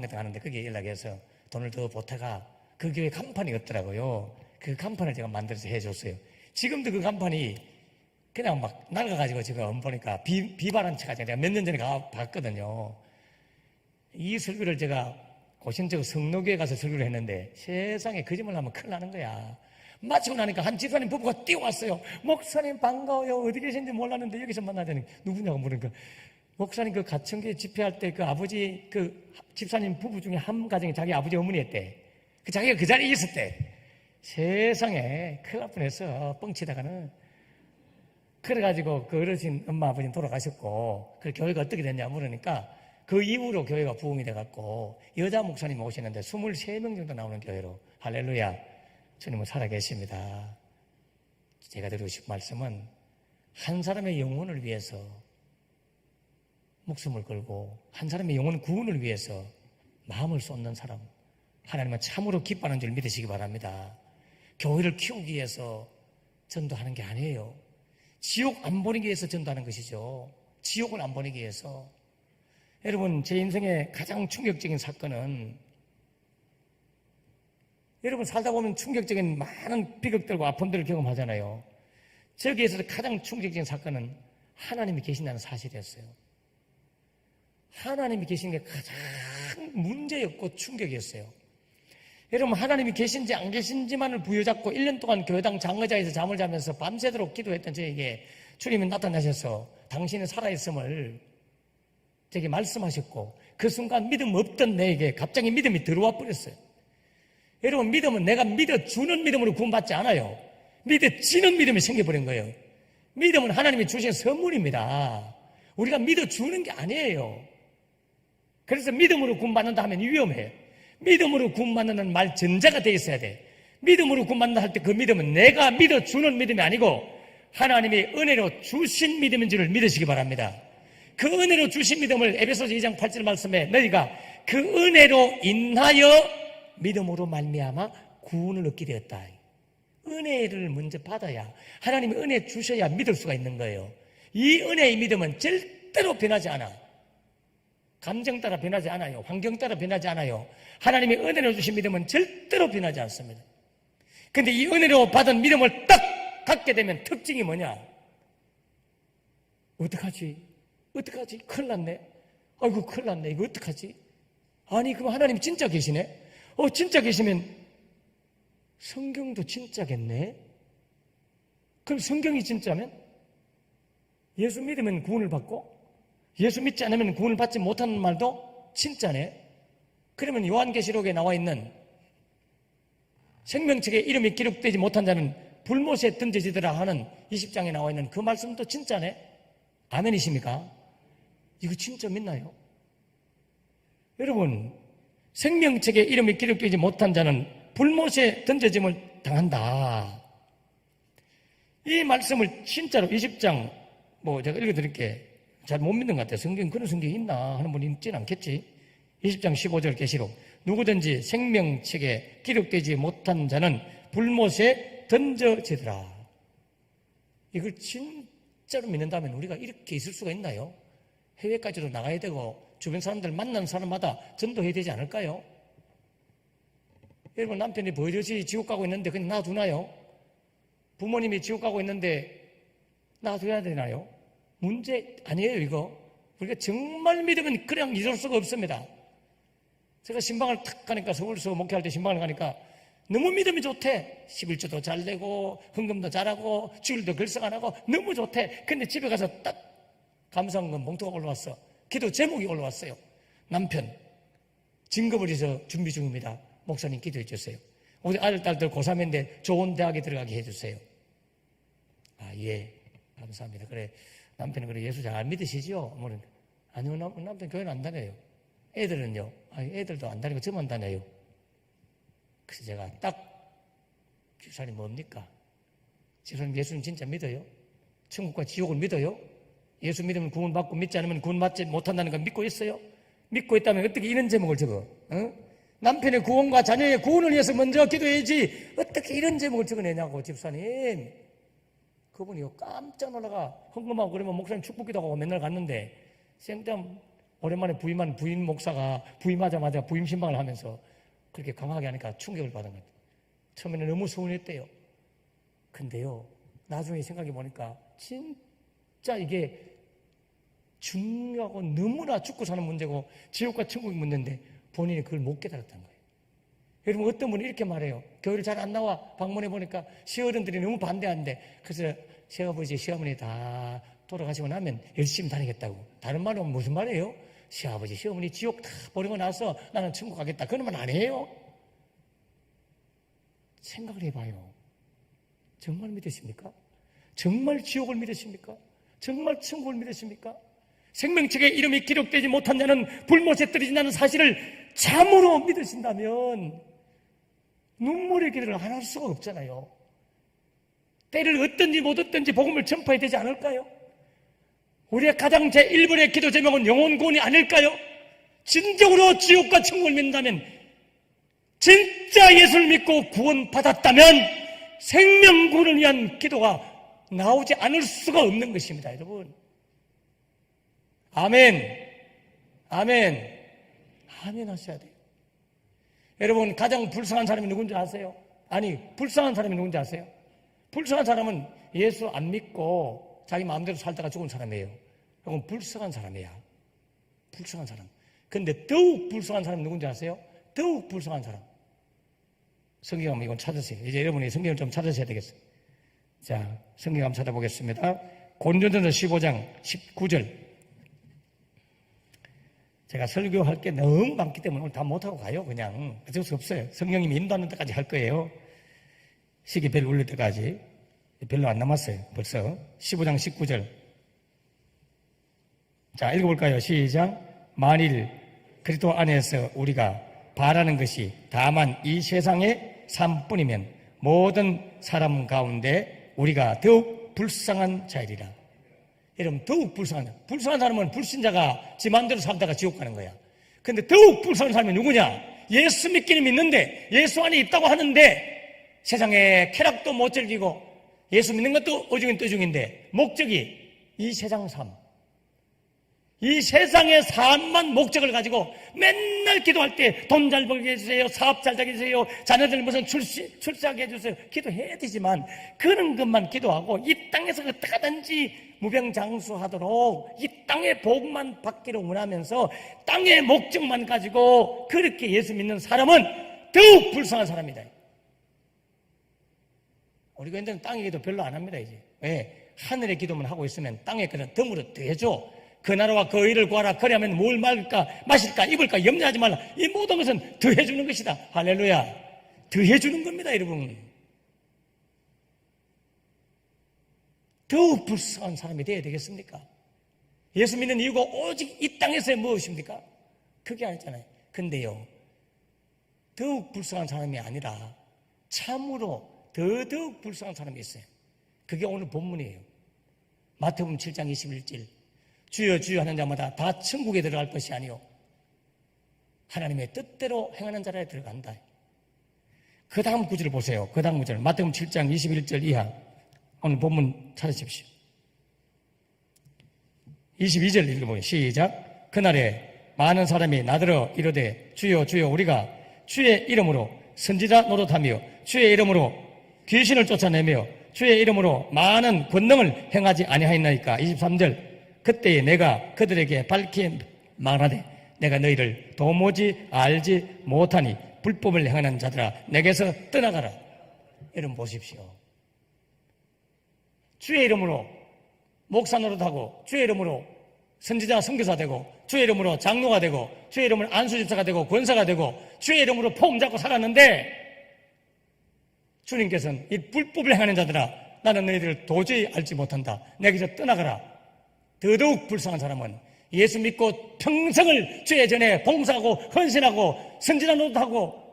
A: 같은 거 하는데 거기에 연락해서 돈을 더 보태가 그 교회 간판이 없더라고요. 그 간판을 제가 만들어서 해줬어요. 지금도 그 간판이 그냥 막 낡아가지고 제가 보니까 비바람 쳐가지고 내가 몇 년 전에 봤거든요. 이 설교를 제가 고신적 성노교에 가서 설교를 했는데 세상에 거짓말 하면 큰일 나는 거야. 마치고 나니까 한 집사님 부부가 뛰어왔어요. 목사님 반가워요. 어디 계신지 몰랐는데 여기서 만나야 되는 누구냐고 물으니까 목사님 그 가천교회 집회할 때 그 아버지 그 집사님 부부 중에 한 가정이 자기 아버지 어머니였대. 그 자기가 그 자리에 있었대. 세상에 큰일 날 뻔했어. 뻥치다가는. 그래가지고 그 어르신 엄마 아버지는 돌아가셨고 그 교회가 어떻게 됐냐 물으니까 그 이후로 교회가 부흥이 돼갖고 여자 목사님 오시는데 23명 정도 나오는 교회로 할렐루야 주님은 살아계십니다. 제가 드리고 싶은 말씀은 한 사람의 영혼을 위해서 목숨을 걸고 한 사람의 영혼 구원을 위해서 마음을 쏟는 사람 하나님은 참으로 기뻐하는 줄 믿으시기 바랍니다. 교회를 키우기 위해서 전도하는 게 아니에요. 지옥 안 보내기 위해서 전도하는 것이죠. 지옥을 안 보내기 위해서. 여러분 제 인생의 가장 충격적인 사건은 여러분 살다 보면 충격적인 많은 비극들과 아픔들을 경험하잖아요. 저기에서 가장 충격적인 사건은 하나님이 계신다는 사실이었어요. 하나님이 계신 게 가장 문제였고 충격이었어요. 여러분 하나님이 계신지 안 계신지만을 부여잡고 1년 동안 교회당 장의자에서 잠을 자면서 밤새도록 기도했던 저에게 주님이 나타나셔서 당신은 살아있음을 제게 말씀하셨고 그 순간 믿음 없던 내게 갑자기 믿음이 들어와 버렸어요. 여러분 믿음은 내가 믿어주는 믿음으로 구원받지 않아요. 믿어지는 믿음이 생겨버린 거예요. 믿음은 하나님이 주신 선물입니다. 우리가 믿어주는 게 아니에요. 그래서 믿음으로 구원받는다 하면 위험해요. 믿음으로 구원받는 말 전제가 돼 있어야 돼. 믿음으로 구원받는다 할 때 그 믿음은 내가 믿어주는 믿음이 아니고 하나님이 은혜로 주신 믿음인 줄을 믿으시기 바랍니다. 그 은혜로 주신 믿음을 에베소서 2장 8절 말씀에 너희가 그 은혜로 인하여 믿음으로 말미암아 구원을 얻게 되었다. 은혜를 먼저 받아야 하나님이 은혜 주셔야 믿을 수가 있는 거예요. 이 은혜의 믿음은 절대로 변하지 않아. 감정 따라 변하지 않아요. 환경 따라 변하지 않아요. 하나님이 은혜로 주신 믿음은 절대로 변하지 않습니다. 그런데 이 은혜로 받은 믿음을 딱 갖게 되면 특징이 뭐냐? 어떡하지? 큰일 났네. 아이고 큰일 났네. 이거 어떡하지? 아니 그럼 하나님 진짜 계시네? 진짜 계시면 성경도 진짜겠네? 그럼 성경이 진짜면 예수 믿으면 구원을 받고 예수 믿지 않으면 구원을 받지 못하는 말도 진짜네. 그러면 요한계시록에 나와 있는 생명책에 이름이 기록되지 못한 자는 불못에 던져지더라 하는 20장에 나와 있는 그 말씀도 진짜네. 아멘이십니까? 이거 진짜 믿나요? 여러분, 생명책에 이름이 기록되지 못한 자는 불못에 던져짐을 당한다. 이 말씀을 진짜로 20장 제가 읽어드릴게. 잘 못 믿는 것 같아요. 성경 그런 성경이 있나 하는 분이 있지는 않겠지. 20장 15절 계시록 누구든지 생명책에 기록되지 못한 자는 불못에 던져지더라. 이걸 진짜로 믿는다면 우리가 이렇게 있을 수가 있나요? 해외까지도 나가야 되고 주변 사람들 만나는 사람마다 전도해야 되지 않을까요? 여러분, 남편이 버젓이 지옥 가고 있는데 그냥 놔두나요? 부모님이 지옥 가고 있는데 놔둬야 되나요? 문제 아니에요, 이거. 우리가 정말 믿으면 그냥 잊을 수가 없습니다. 제가 신방을 탁 가니까, 서울서 목회할 때 신방을 가니까 너무 믿음이 좋대. 11조도 잘 내고 헌금도 잘하고 주일도 결석 안 하고 너무 좋대. 근데 집에 가서 딱 감사헌금 봉투가 올라왔어. 기도 제목이 올라왔어요. 남편 진급을 해서 준비 중입니다. 목사님 기도해 주세요. 우리 아들 딸들 고3인데 좋은 대학에 들어가게 해주세요. 아, 예, 감사합니다. 그래, 남편은 그래 예수 잘 믿으시죠? 아니요, 남편 교회는 안 다녀요. 애들은요? 아니, 애들도 안 다니고 저만 다녀요. 그래서 제가 딱, 집사님 뭡니까? 집사님 예수님 진짜 믿어요? 천국과 지옥을 믿어요? 예수 믿으면 구원 받고 믿지 않으면 구원 받지 못한다는 걸 믿고 있어요? 믿고 있다면 어떻게 이런 제목을 적어? 남편의 구원과 자녀의 구원을 위해서 먼저 기도해야지 어떻게 이런 제목을 적어내냐고. 집사님, 그분이요 깜짝 놀라가 헌금하고 그러면 목사님 축복기도 하고 맨날 갔는데 생담 오랜만에 부임한 부임 목사가 부임하자마자 부임 신방을 하면서 그렇게 강하게 하니까 충격을 받은 것 같아요. 처음에는 너무 서운했대요. 근데요, 나중에 생각해 보니까 진짜 이게 중요하고 너무나 죽고 사는 문제고 지옥과 천국의 문제인데 본인이 그걸 못 깨달았다는 거예요. 여러분, 어떤 분이 이렇게 말해요. 교회를 잘 안 나와. 방문해 보니까 시어른들이 너무 반대한대. 그래서 시아버지, 시어머니 다 돌아가시고 나면 열심히 다니겠다고. 다른 말은 무슨 말이에요? 시아버지, 시어머니 지옥 다 버리고 나서 나는 천국 가겠다. 그런 말 아니에요? 생각을 해봐요. 정말 믿으십니까? 정말 지옥을 믿으십니까? 정말 천국을 믿으십니까? 생명책에 이름이 기록되지 못한 자는 불못에 떨어진다는 사실을 참으로 믿으신다면 눈물의 기도를 안 할 수가 없잖아요. 때를 얻든지 못 얻든지 복음을 전파해야 되지 않을까요? 우리의 가장 제1번의 기도 제목은 영혼 구원이 아닐까요? 진정으로 지옥과 천국을 믿는다면, 진짜 예수를 믿고 구원받았다면 생명 구원을 위한 기도가 나오지 않을 수가 없는 것입니다, 여러분. 아멘. 아멘. 아멘 하셔야 돼요. 여러분, 가장 불쌍한 사람이 누군지 아세요? 아니, 불쌍한 사람이 누군지 아세요? 불쌍한 사람은 예수 안 믿고 자기 마음대로 살다가 죽은 사람이에요. 그건 불쌍한 사람이야. 불쌍한 사람. 근데 더욱 불쌍한 사람이 누군지 아세요? 더욱 불쌍한 사람. 성경 한번 이건 찾으세요. 이제 여러분이 성경을 좀 찾으셔야 되겠어요. 자, 성경 한번 찾아보겠습니다. 고린도전서 15장 19절. 제가 설교할 게 너무 많기 때문에 오늘 다 못하고 가요. 그냥 어쩔 수 없어요. 성령님이 인도하는 데까지 할 거예요. 시계 벨 울릴 때까지. 별로 안 남았어요. 벌써 15장 19절. 자, 읽어볼까요? 시작. 만일 그리스도 안에서 우리가 바라는 것이 다만 이 세상의 삶뿐이면 모든 사람 가운데 우리가 더욱 불쌍한 자이리라. 여러분, 더욱 불쌍한 사람은 불신자가 지 마음대로 살다가 지옥 가는 거야. 근데 더욱 불쌍한 사람이 누구냐? 예수 믿기는 믿는데, 예수 안에 있다고 하는데 세상에 쾌락도 못 즐기고 예수 믿는 것도 오중인 떠중인데 목적이 이 세상 삶, 이 세상의 삶만 목적을 가지고 맨날 기도할 때 돈 잘 벌게 해주세요, 사업 잘 되게 해주세요, 자녀들 무슨 출세하게 해주세요, 기도해야 되지만 그런 것만 기도하고 이 땅에서 어떻게 하든지 무병장수하도록 이 땅의 복만 받기를 원하면서 땅의 목적만 가지고 그렇게 예수 믿는 사람은 더욱 불쌍한 사람이다. 우리가 이제는 땅의 기도 별로 안 합니다. 이제 왜? 하늘의 기도만 하고 있으면 땅의 기도는 덤으로 되죠. 그 나라와 그 의를 구하라. 그리하면 뭘 먹을까 마실까 입을까 염려하지 말라. 이 모든 것은 더해주는 것이다. 할렐루야. 더해주는 겁니다, 여러분. 더욱 불쌍한 사람이 되어야 되겠습니까? 예수 믿는 이유가 오직 이 땅에서의 무엇입니까? 그게 아니잖아요. 근데요, 더욱 불쌍한 사람이 아니라 참으로 더더욱 불쌍한 사람이 있어요. 그게 오늘 본문이에요. 마태복음 7장 21절. 주여 주여 하는 자마다 다 천국에 들어갈 것이 아니요 하나님의 뜻대로 행하는 자라에 들어간다. 그 다음 구절을 보세요. 그 다음 구절. 마태복음 7장 21절 이하. 오늘 본문 찾으십시오. 22절 읽어보세요. 시작. 그날에 많은 사람이 나더러 이르되 주여 주여 우리가 주의 이름으로 선지자 노릇하며 주의 이름으로 귀신을 쫓아내며 주의 이름으로 많은 권능을 행하지 아니하였나이까. 23절. 그때에 내가 그들에게 밝히 말하되 내가 너희를 도무지 알지 못하니 불법을 행하는 자들아 내게서 떠나가라. 여러분 보십시오. 주의 이름으로 목사 노릇하고 주의 이름으로 선지자 선교사 되고 주의 이름으로 장로가 되고 주의 이름으로 안수집사가 되고 권사가 되고 주의 이름으로 폼 잡고 살았는데 주님께서는 이 불법을 행하는 자들아 나는 너희들을 도저히 알지 못한다. 내게서 떠나가라. 더더욱 불쌍한 사람은 예수 믿고 평생을 죄 전에 봉사하고 헌신하고 선지자 노릇하고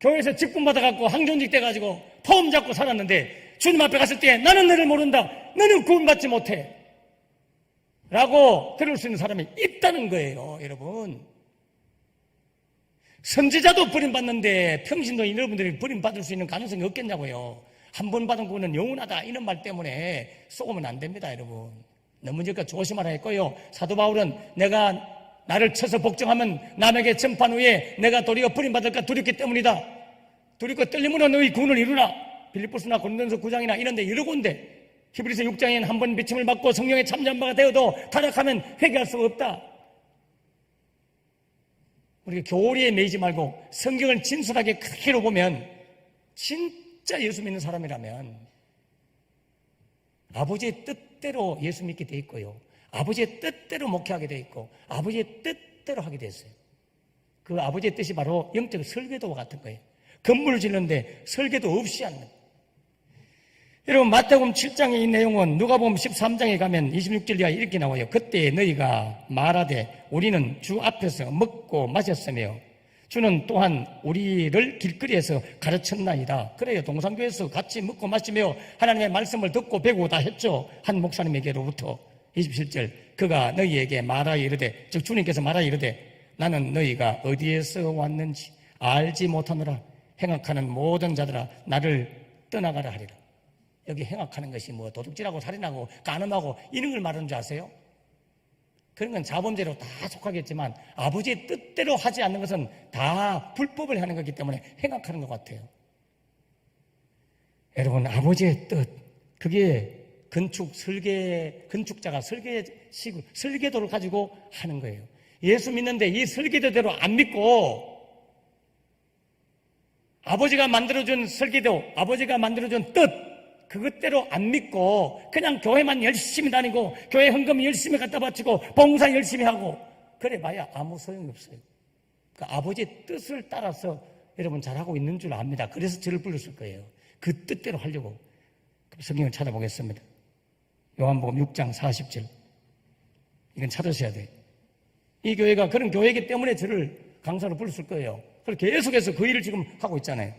A: 교회에서 직분 받아갖고 항존직 돼가지고 폼 잡고 살았는데 주님 앞에 갔을 때 나는 너를 모른다. 너는 구원받지 못해. 라고 그럴 수 있는 사람이 있다는 거예요, 여러분. 선지자도 버림받는데 평신도 여러분들이 버림받을 수 있는 가능성이 없겠냐고요. 한 번 받은 구원은 영원하다 이런 말 때문에 쏘면 안 됩니다, 여러분. 너무 조심하라 했고요. 사도 바울은 내가 나를 쳐서 복종하면 남에게 전판 후에 내가 도리어 버림받을까 두렵기 때문이다. 두렵고 떨림으로 너희 구원을 이루라. 빌립보서나 고린도전서 9장이나 이런데 여러 군데 히브리서 6장에는 한 번 비침을 받고 성령에 참여한 바가 되어도 타락하면 회개할 수가 없다. 우리가 교리에 매이지 말고 성경을 진솔하게 크게로 보면 진짜 예수 믿는 사람이라면 아버지의 뜻대로 예수 믿게 돼 있고요. 아버지의 뜻대로 목회하게 돼 있고 아버지의 뜻대로 하게 됐어요. 그 아버지의 뜻이 바로 영적 설계도와 같은 거예요. 건물을 짓는데 설계도 없이 하는 거예요. 여러분 마태복음 7장의 이 내용은 누가복음 13장에 가면 26절 이하 이렇게 나와요. 그때 너희가 말하되 우리는 주 앞에서 먹고 마셨으며 주는 또한 우리를 길거리에서 가르쳤나이다. 그래요. 동산교회에서 같이 먹고 마시며 하나님의 말씀을 듣고 배우고 다 했죠. 한 목사님에게로부터. 27절. 그가 너희에게 말하여 이르되 즉 주님께서 말하여 이르되 나는 너희가 어디에서 왔는지 알지 못하노라. 행악하는 모든 자들아 나를 떠나가라 하리라. 여기 행악하는 것이 뭐 도둑질하고 살인하고 간음하고 이런 걸 말하는 줄 아세요? 그런 건 자범죄로 다 속하겠지만 아버지의 뜻대로 하지 않는 것은 다 불법을 하는 거기 때문에 행악하는 것 같아요. 여러분 아버지의 뜻 그게 건축자가 설계도를 가지고 하는 거예요. 예수 믿는데 이 설계도대로 안 믿고 아버지가 만들어준 설계도, 아버지가 만들어준 뜻 그것대로 안 믿고 그냥 교회만 열심히 다니고 교회 헌금 열심히 갖다 바치고 봉사 열심히 하고 그래 봐야 아무 소용이 없어요. 그러니까 아버지의 뜻을 따라서 여러분 잘하고 있는 줄 압니다. 그래서 저를 불렀을 거예요. 그 뜻대로 하려고. 성경을 찾아보겠습니다. 요한복음 6장 40절. 이건 찾으셔야 돼요. 이 교회가 그런 교회이기 때문에 저를 강사로 불렀을 거예요. 그래서 계속해서 그 일을 지금 하고 있잖아요.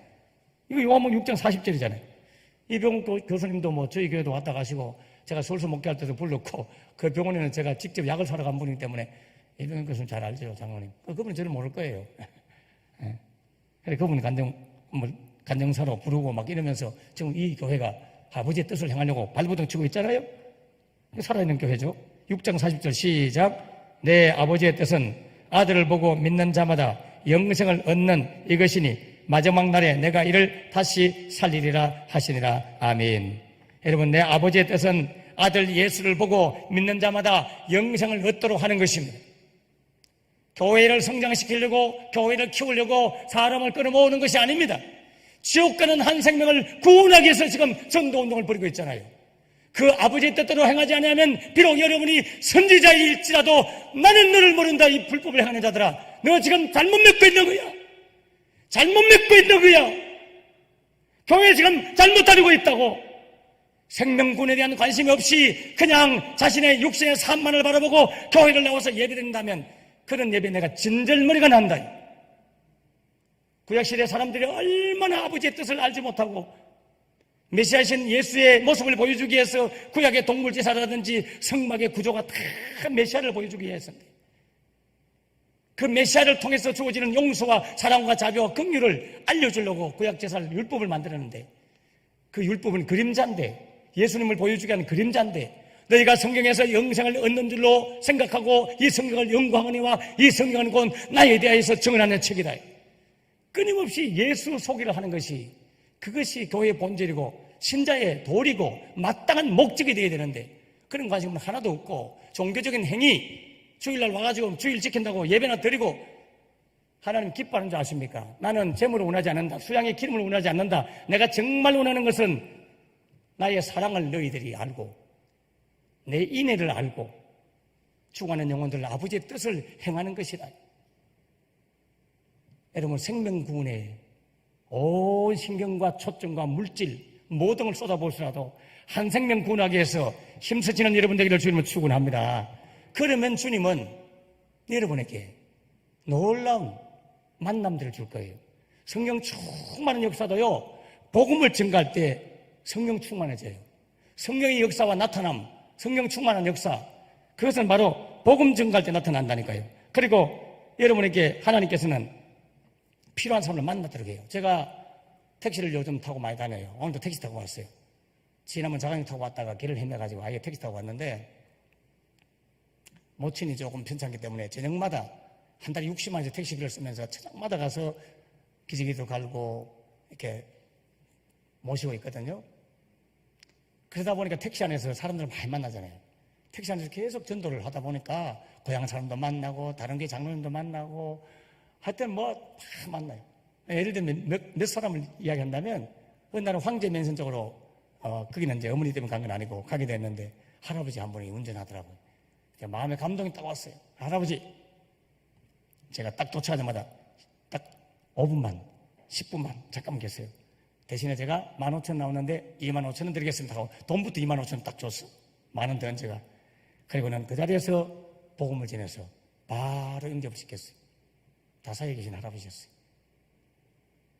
A: 이거 요한복음 6장 40절이잖아요. 이병욱 교수님도 뭐 저희 교회도 왔다 가시고 제가 서울서 목회할 때도 불렀고 그 병원에는 제가 직접 약을 사러 간 분이기 때문에 이병욱 교수님 잘 알죠, 장로님. 그분은 저를 모를 거예요. 그래 그분이 간증사로 부르고 막 이러면서 지금 이 교회가 아버지의 뜻을 행하려고 발버둥 치고 있잖아요. 살아있는 교회죠. 6장 40절 시작. 내 아버지의 뜻은 아들을 보고 믿는 자마다 영생을 얻는 이것이니 마지막 날에 내가 이를 다시 살리리라 하시니라. 아멘. 여러분 내 아버지의 뜻은 아들 예수를 보고 믿는 자마다 영생을 얻도록 하는 것입니다. 교회를 성장시키려고 교회를 키우려고 사람을 끌어모으는 것이 아닙니다. 지옥 가는 한 생명을 구원하기 위해서 지금 전도운동을 벌이고 있잖아요. 그 아버지의 뜻대로 행하지 않으면 비록 여러분이 선지자일지라도 나는 너를 모른다. 이 불법을 행하는 자들아, 너 지금 잘못 믿고 있는 거야. 잘못 믿고 있는 거야. 교회 지금 잘못 다니고 있다고. 생명군에 대한 관심이 없이 그냥 자신의 육신의 삶만을 바라보고 교회를 나와서 예배드린다면 그런 예배 내가 진절머리가 난다. 구약시대 사람들이 얼마나 아버지의 뜻을 알지 못하고 메시아신 예수의 모습을 보여주기 위해서 구약의 동물제사라든지 성막의 구조가 다 메시아를 보여주기 위해서인데, 그 메시아를 통해서 주어지는 용서와 사랑과 자비와 긍휼을 알려주려고 구약제사를 율법을 만들었는데, 그 율법은 그림자인데, 예수님을 보여주게 하는 그림자인데, 너희가 성경에서 영생을 얻는 줄로 생각하고 이 성경을 연구하거니와 이 성경은 곧 나에 대하여서 증언하는 책이다. 끊임없이 예수 소개를 하는 것이, 그것이 교회의 본질이고 신자의 도리고 마땅한 목적이 되어야 되는데, 그런 관심은 하나도 없고 종교적인 행위, 주일날 와가지고 주일 지킨다고 예배나 드리고, 하나님 기뻐하는 줄 아십니까? 나는 재물을 원하지 않는다. 수양의 기름을 원하지 않는다. 내가 정말 원하는 것은 나의 사랑을 너희들이 알고 내 인애를 알고 죽어가는 영혼들 아버지의 뜻을 행하는 것이다. 여러분, 생명구원에 온 신경과 초점과 물질 모든 걸 쏟아볼수라도 한 생명 구원하기 위해서 힘쓰시는 여러분 되기를 주님은 축원합니다. 그러면 주님은 여러분에게 놀라운 만남들을 줄 거예요. 성령 충만한 역사도요, 복음을 증가할 때 성령 충만해져요. 성령의 역사와 나타남, 성령 충만한 역사, 그것은 바로 복음 증가할 때 나타난다니까요. 그리고 여러분에게 하나님께서는 필요한 사람을 만나도록 해요. 제가 택시를 요즘 타고 많이 다녀요. 오늘도 택시 타고 왔어요. 지난번 자가용 타고 왔다가 길을 헤매가지고 아예 택시 타고 왔는데, 모친이 조금 편찮기 때문에 저녁마다 한 달에 60만 원씩 택시비를 쓰면서 저녁마다 가서 기저귀도 갈고 이렇게 모시고 있거든요. 그러다 보니까 택시 안에서 사람들을 많이 만나잖아요. 택시 안에서 계속 전도를 하다 보니까 고향 사람도 만나고 다른 게 장로님도 만나고 하여튼 뭐 다 만나요. 예를 들면 몇 사람을 이야기한다면, 어느 날은 황제 맨션 쪽으로 거기는 이제 어머니 때문에 간 건 아니고 가게 됐는데 할아버지 한 분이 운전하더라고요. 마음에 감동이 딱 왔어요. 할아버지, 제가 딱 도착하자마자 딱 5분만 10분만 잠깐만 계세요. 대신에 제가 15,000원 나오는데 25,000원 드리겠습니다 하고 돈부터 25,000원 딱 줬어. 10,000원 더 얹어가. 그리고는 그 자리에서 복음을 전해서 바로 응접을 시켰어요. 다사에 계신 할아버지였어요.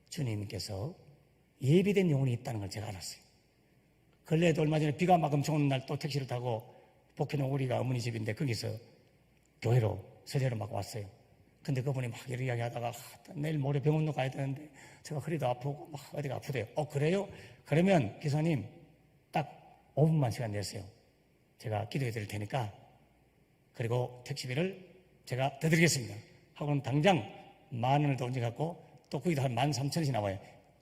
A: 주님께서 예비된 영혼이 있다는 걸 제가 알았어요. 근래에도 얼마 전에 비가 막 엄청 오는 날 또 택시를 타고 복회는 우리가 어머니 집인데 거기서 교회로 서재로 막 왔어요. 근데 그분이 막 이런 이야기 하다가 내일 모레 병원도 가야 되는데 제가 허리도 아프고 막 어디가 아프대요. 그래요? 그러면 기사님 딱 5분만 시간 내세요. 제가 기도해 드릴 테니까, 그리고 택시비를 제가 더 드리겠습니다 하고는 당장 10,000원을 더 얹어갖고 또 거기도 한 13,000원씩 나와요.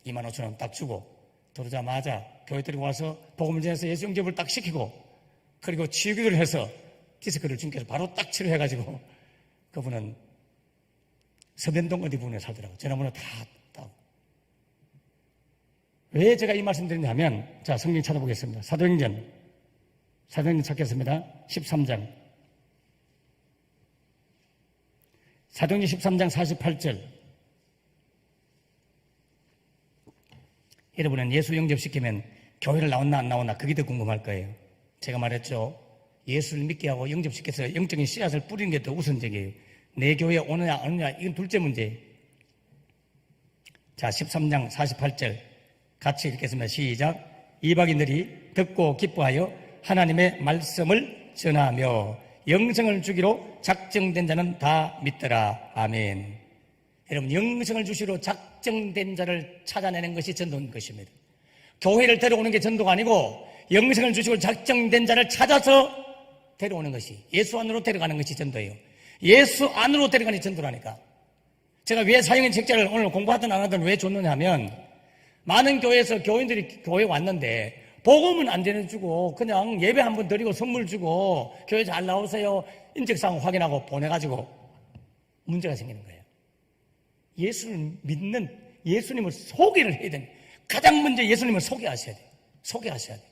A: 25,000원 딱 주고 들어오자마자 교회 데리고 와서 복음을 전해서 예수 영접을 딱 시키고, 그리고 치유기도를 해서 디스크를 주님께서 바로 딱 치료해가지고 그분은 서변동 어디 부분에 살더라고요. 전화번호 다 따고. 왜 제가 이 말씀 드리냐면, 자, 성경 찾아보겠습니다. 사도행전 찾겠습니다. 13장. 사도행전 13장 48절. 여러분은 예수 영접시키면 교회를 나오나 안 나오나 그게 더 궁금할 거예요. 제가 말했죠. 예수를 믿게 하고 영접시켜서 영적인 씨앗을 뿌리는 게 더 우선적이에요. 내 교회에 오느냐 안 오느냐 이건 둘째 문제. 자, 13장 48절 같이 읽겠습니다. 시작. 이방인들이 듣고 기뻐하여 하나님의 말씀을 전하며 영생을 주기로 작정된 자는 다 믿더라. 아멘. 여러분, 영생을 주시로 작정된 자를 찾아내는 것이 전도인 것입니다. 교회를 데려오는 게 전도가 아니고 영생을 주시고 작정된 자를 찾아서 데려오는 것이, 예수 안으로 데려가는 것이 전도예요. 예수 안으로 데려가는 전도라니까. 제가 왜 사형인 책자를 오늘 공부하든 안 하든 왜 줬느냐 하면, 많은 교회에서 교인들이 교회에 왔는데 복음은 안 전해주고 그냥 예배 한번 드리고 선물 주고 교회 잘 나오세요 인적사항 확인하고 보내가지고 문제가 생기는 거예요. 예수를 믿는, 예수님을 소개를 해야 됩니다. 가장 먼저 예수님을 소개하셔야 돼요. 소개하셔야 돼요.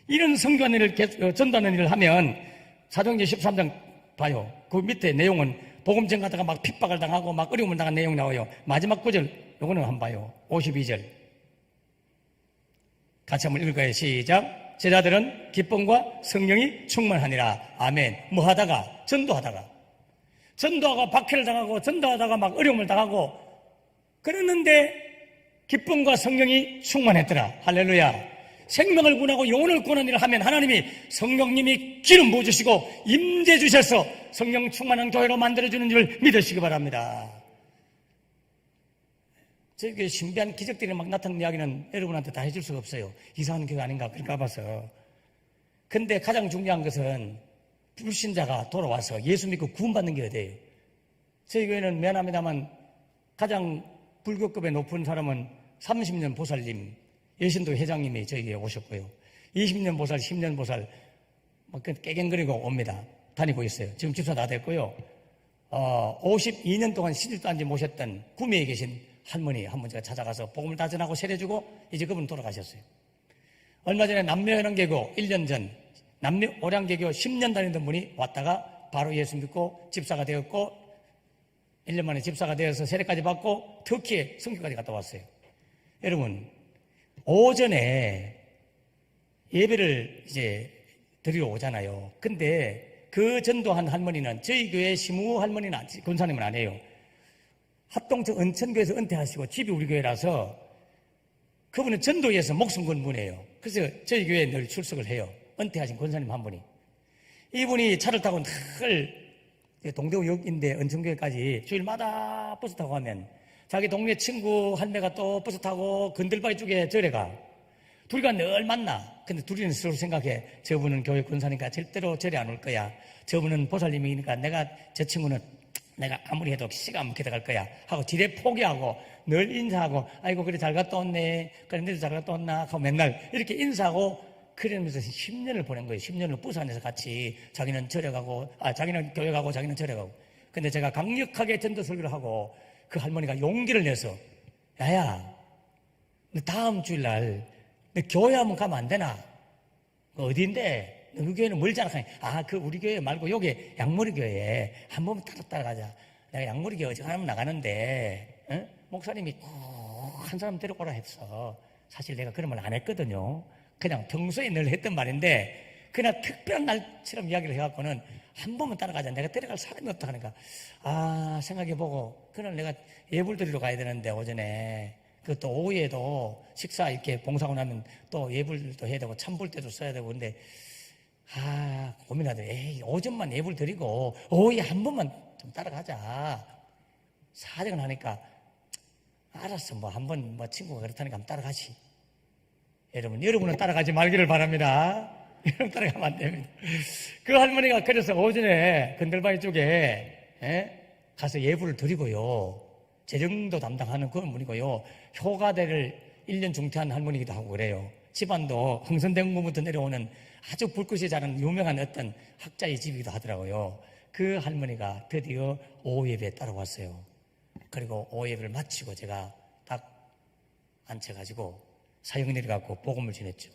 A: 이런 성교하는 일을, 전도하는 일을 하면 사도행전 13장 봐요. 그 밑에 내용은 복음 전가다가 막 핍박을 당하고 막 어려움을 당한 내용 나와요. 마지막 구절, 요거는 한번 봐요. 52절. 같이 한번 읽어요. 시작. 제자들은 기쁨과 성령이 충만하니라. 아멘. 뭐 하다가? 전도하다가 박해를 당하고 전도하다가 막 어려움을 당하고 그랬는데 기쁨과 성령이 충만했더라. 할렐루야. 생명을 구원하고 영혼을 구원하는 일을 하면 하나님이 성령님이 기름 부어주시고 임재 주셔서 성령 충만한 교회로 만들어주는 줄 믿으시기 바랍니다. 저기 신비한 기적들이 막 나타나는 이야기는 여러분한테 다 해줄 수가 없어요. 이상한 교회 아닌가 그럴까 봐서. 근데 가장 중요한 것은 불신자가 돌아와서 예수 믿고 구원받는 게 돼요. 저희 교회는 미안합니다만 가장 불교급의 높은 사람은 30년 보살님, 여신도 회장님이 저희에게 오셨고요. 20년 보살, 10년 보살, 막 깨갱거리고 옵니다. 다니고 있어요. 지금 집사 다 됐고요. 52년 동안 시집도 안 지 모셨던 구미에 계신 할머니 한 번 제가 찾아가서 복음을 다 전하고 세례주고 이제 그분 돌아가셨어요. 얼마 전에 남묘현흥계교 1년 전, 남묘 오량계교 10년 다니던 분이 왔다가 바로 예수 믿고 집사가 되었고 1년 만에 집사가 되어서 세례까지 받고 터키에 선교까지 갔다 왔어요. 여러분, 오전에 예배를 이제 드리러 오잖아요. 근데 그 전도한 할머니는 저희 교회 시무 할머니는 권사님은 아니에요. 합동청 은천교에서 은퇴하시고 집이 우리 교회라서 그분은 전도에서 목숨 건 분이에요. 그래서 저희 교회에 늘 출석을 해요. 은퇴하신 권사님 한 분이. 이분이 차를 타고 늘 동대구역인데 은천교회까지 주일마다 버스 타고 가면 자기 동네 친구 할매가 또 버스 타고 건들바위 쪽에 절에 가. 둘이가 늘 만나. 근데 둘이는 서로 생각해. 저분은 교회 권사니까 절대로 절에 안 올 거야. 저분은 보살님이니까 저 친구는 내가 아무리 해도 시간 못 갈 거야 하고 지레 포기하고 늘 인사하고 아이고 그래 잘 갔다 왔네. 그래 너도 잘 갔다 왔나 하고 맨날 이렇게 인사하고 그러면서 10년을 보낸 거예요. 10년을 부산에서 같이 자기는 절에 가고 자기는 교회 가고 자기는 절에 가고. 근데 제가 강력하게 전도 설교를 하고 그 할머니가 용기를 내서 야야 너 다음 주일날 너 교회 한번 가면 안 되나? 어디인데? 우리 교회는 멀잖아. 그 우리 교회 말고 여기 양머리 교회에 한 번만 따라가자. 내가 양머리 교회 어지간하면 나가는데 목사님이 꼭 한 사람 데려오라 했어. 사실 내가 그런 말 안 했거든요. 그냥 평소에 늘 했던 말인데 그냥 특별한 날처럼 이야기를 해갖고는 한 번만 따라가자. 내가 데려갈 사람이 없다 하니까 생각해보고 그날 내가 예불 드리러 가야 되는데 오전에 그것도 오후에도 식사 이렇게 봉사하고 나면 또 예불도 해야 되고 참불 때도 써야 되고 근데 고민하더니 오전만 예불 드리고 오후에 한 번만 좀 따라가자. 사정을 하니까 알았어. 한번 친구가 그렇다니까 한번 따라가시. 여러분은 따라가지 말기를 바랍니다. 여러분 따라가면 안 됩니다. 그 할머니가 그래서 오전에 건들바위 쪽에 가서 예불을 드리고요. 재정도 담당하는 그런 분이고요. 효가대를 1년 중퇴한 할머니기도 하고 그래요. 집안도 흥선대원군부터 내려오는 아주 불꽃이 자라는 유명한 어떤 학자의 집이기도 하더라고요. 그 할머니가 드디어 오후 예배에 따라왔어요. 그리고 오후 예배를 마치고 제가 딱 앉혀가지고 사형 내려가고 복음을 전했죠.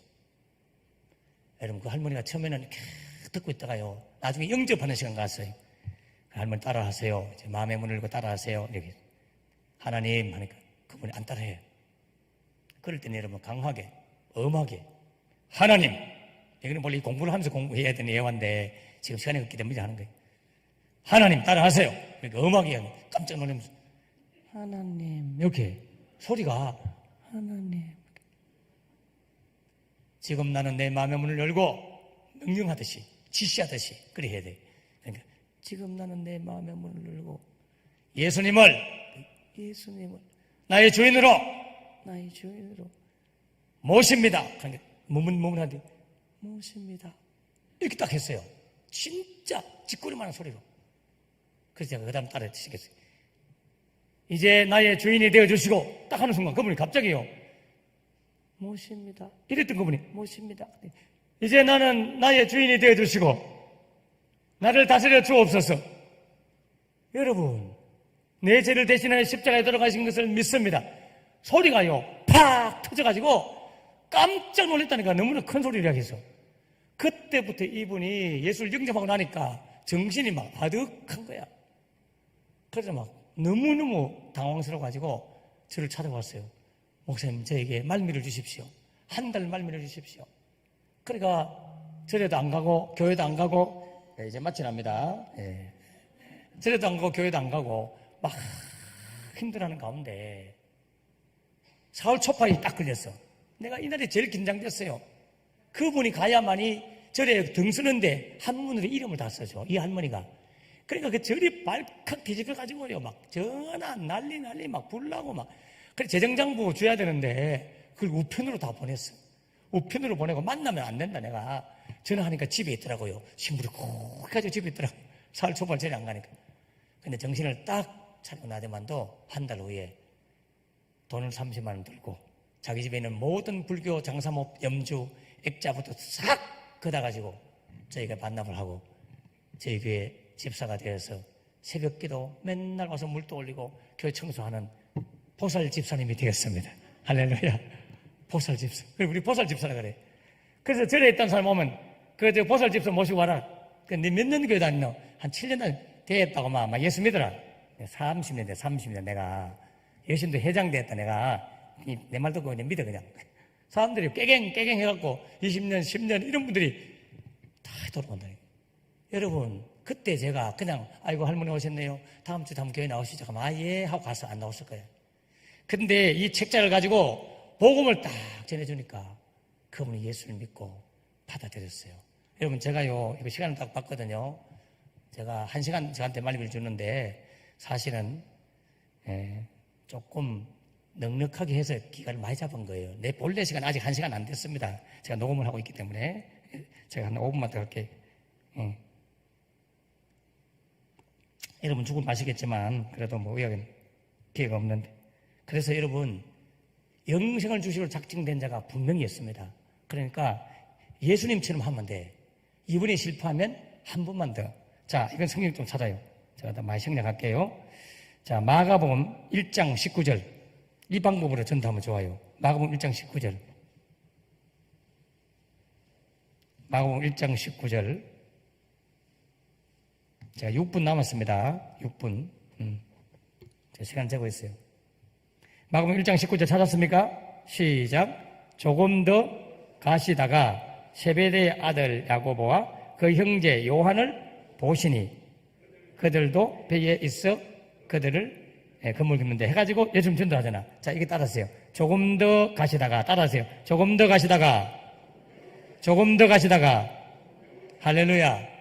A: 여러분 그 할머니가 처음에는 이렇게 듣고 있다가요. 나중에 영접하는 시간 갔어요. 그 할머니 따라하세요. 이제 마음의 문을 열고 따라하세요. 이렇게 하나님 하니까 그분이 안 따라해요. 그럴 때는 여러분 강하게 엄하게 하나님. 여기는 원래 공부를 하면서 공부해야 되는 예화인데 지금 시간이 없기 때문에 하는 거예요. 하나님 따라하세요. 그러니까 엄하게 깜짝 놀라면서 하나님 이렇게 소리가 하나님. 지금 나는 내 마음의 문을 열고 명령하듯이 지시하듯이 그래 해야 돼. 그러니까 지금 나는 내 마음의 문을 열고 예수님을 나의 주인으로 모십니다. 그러니까 몸은 하는데 모십니다. 이렇게 딱 했어요. 진짜 짓거리만한 소리로. 그래서 제가 그 다음 따라 드시겠어요. 이제 나의 주인이 되어주시고 딱 하는 순간 그분이 갑자기요. 모십니다. 이랬던 그분이 모십니다. 이제 나는 나의 주인이 되어주시고 나를 다스려 주옵소서. 여러분 내 죄를 대신하여 십자가에 돌아가신 것을 믿습니다. 소리가요 팍 터져가지고 깜짝 놀랐다니까. 너무나 큰 소리를 하겠어. 그때부터 이분이 예수를 영접하고 나니까 정신이 막 아득한 거야. 그래서 막 너무너무 당황스러워가지고 저를 찾아왔어요. 목사님, 저에게 말미를 주십시오. 한 달 말미를 주십시오. 그러니까 절에도 안 가고 교회도 안 가고, 네, 이제 마치랍니다. 네. 절에도 안 가고 교회도 안 가고 막 힘들어하는 가운데 4월 초파리 딱 걸렸어. 내가 이날이 제일 긴장됐어요. 그분이 가야만이 절에 등 쓰는데 한문으로 이름을 다 써줘, 이 할머니가. 그러니까 그 절이 발칵 뒤집혀가지고요, 막 전화 난리 막 불나고 막. 그래, 재정장부 줘야 되는데 그걸 우편으로 다 보냈어. 우편으로 보내고 만나면 안 된다, 내가. 전화하니까 집에 있더라고요. 신부를 꼭 가지고 집에 있더라고. 4월 초발 절에 안 가니까. 근데 정신을 딱 차리고 나더만도 한 달 후에 돈을 30만 원 들고 자기 집에 있는 모든 불교 장사목 염주 액자부터 싹 걷어가지고 저희가 반납을 하고 저희 교회 집사가 되어서 새벽기도 맨날 와서 물도 올리고 교회 청소하는 보살 집사님이 되었습니다. 할렐루야. 보살 집사. 그리고 우리 보살 집사라 그래. 그래서 절에 있던 사람 오면 그 보살 집사 모시고 와라. 근데 몇 년 교회 다니노? 한 7년 됐다고 막 예수 믿어라. 30년 돼, 30년 내가 여신도 회장 됐다. 내가 내 말 듣고 그냥 믿어. 그냥 사람들이 깨갱 해갖고 20년 10년 이런 분들이 다 돌아온다. 여러분, 그때 제가 그냥 아이고 할머니 오셨네요, 다음 주 다음 교회 나오시죠 하면 예 하고 가서 안 나왔을 거예요. 근데 이 책자를 가지고 복음을 딱 전해주니까 그분이 예수를 믿고 받아들였어요. 여러분, 제가요 이거 시간을 딱 봤거든요. 제가 1시간 저한테 말씀을 주는데 사실은 조금 넉넉하게 해서 기간을 많이 잡은 거예요. 내 본래 시간 아직 1시간 안 됐습니다. 제가 녹음을 하고 있기 때문에 제가 한 5분만 더 할게요. 여러분 죽을 마시겠지만 그래도 뭐 의학은 기회가 없는데, 그래서 여러분 영생을 주시로 작정된 자가 분명히 있습니다. 그러니까 예수님처럼 하면 돼. 이분이 실패하면 한 번만 더. 자, 이건 성경 좀 찾아요. 제가 더 많이 생략할게요. 자, 마가복음 1장 19절. 이 방법으로 전도하면 좋아요. 마가복음 1장 19절. 마가복음 1장 19절. 제가 6분 남았습니다. 6분. 제 시간 재고 있어요. 마가복음 1장 19절 찾았습니까? 시작. 조금 더 가시다가 세베대의 아들 야고보와 그 형제 요한을 보시니 그들도 배에 있어 그들을 건물 긋는데 해가지고 예수님 전도하잖아. 자, 이게 따라하세요. 조금 더 가시다가, 따라하세요. 조금 더 가시다가 할렐루야.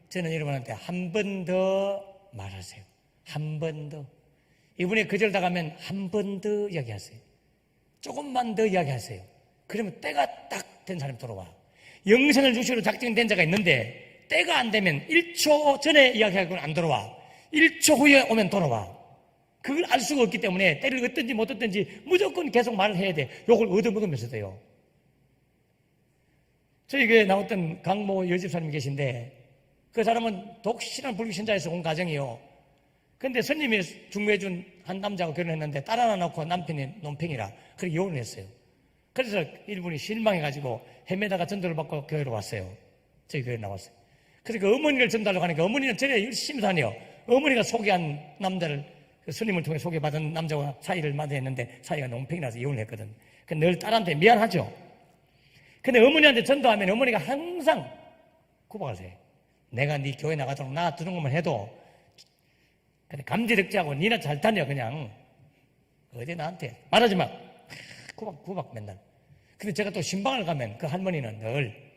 A: 저는 여러분한테 한 번 더 말하세요. 한 번 더. 이분이 그 절 다 가면 한 번 더 이야기하세요. 조금만 더 이야기하세요. 그러면 때가 딱 된 사람이 돌아와. 영생을 주시로 작정된 자가 있는데 때가 안 되면 1초 전에 이야기하고는 안 돌아와. 1초 후에 오면 돌아와. 그걸 알 수가 없기 때문에 때를 얻든지 못 얻든지 무조건 계속 말을 해야 돼. 욕을 얻어먹으면서도요. 저희 교회에 나왔던 강모 여집사님이 계신데 그 사람은 독실한 불교신자에서 온 가정이요. 근데 스님이 중매해준 한 남자하고 결혼했는데 딸 하나 낳고 남편이 논팽이라 그렇게 이혼을 했어요. 그래서 이분이 실망해가지고 헤매다가 전도를 받고 교회로 왔어요. 저희 교회에 나왔어요. 그래서 그 어머니를 전달하려고 하니까 어머니는 전에 열심히 다녀. 어머니가 소개한 남자를, 그 스님을 통해 소개받은 남자와 사이를 맞이했는데 사이가 논팽이 나서 이혼을 했거든. 늘 딸한테 미안하죠. 근데 어머니한테 전도하면 어머니가 항상 구박하세요. 내가 네 교회 나가도록 나 두는 것만 해도 감지덕지하고 니나 잘 다녀. 그냥 어디 나한테 말하지 마. 구박 맨날. 근데 제가 또 신방을 가면 그 할머니는 늘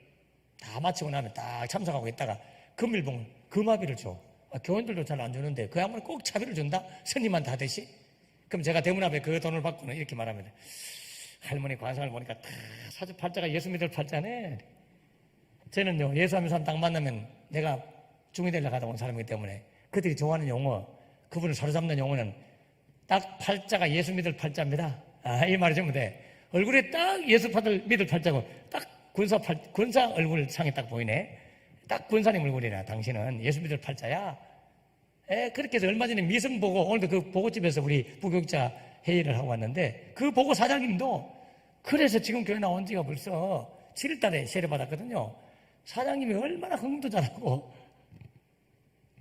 A: 다 마치고 나면 딱 참석하고 있다가 금일 보면 금화비를 줘. 교원들도 잘 안 주는데 그 양반이 꼭 차비를 준다? 스님한테 하듯이? 그럼 제가 대문 앞에 그 돈을 받고는 이렇게 말합니다. 할머니 관상을 보니까 다 사주팔자가 예수 믿을 팔자네. 저는요, 예수하는 사람 딱 만나면 내가 중이 되려고 하다 온 사람이기 때문에 그들이 좋아하는 용어, 그분을 사로잡는 용어는 딱 팔자가 예수 믿을 팔자입니다. 이 말이 전부 돼. 얼굴에 딱 예수 믿을 팔자고 딱 군사 얼굴 상에 딱 보이네. 딱 군사님 얼굴이라 당신은 예수 믿을 팔자야. 그렇게 해서 얼마 전에 미성 보고, 오늘도 그 보고집에서 우리 부교육자 회의를 하고 왔는데 그 보고 사장님도 그래서 지금 교회 나온 지가 벌써 7일 달에 세례 받았거든요. 사장님이 얼마나 흥도 잘하고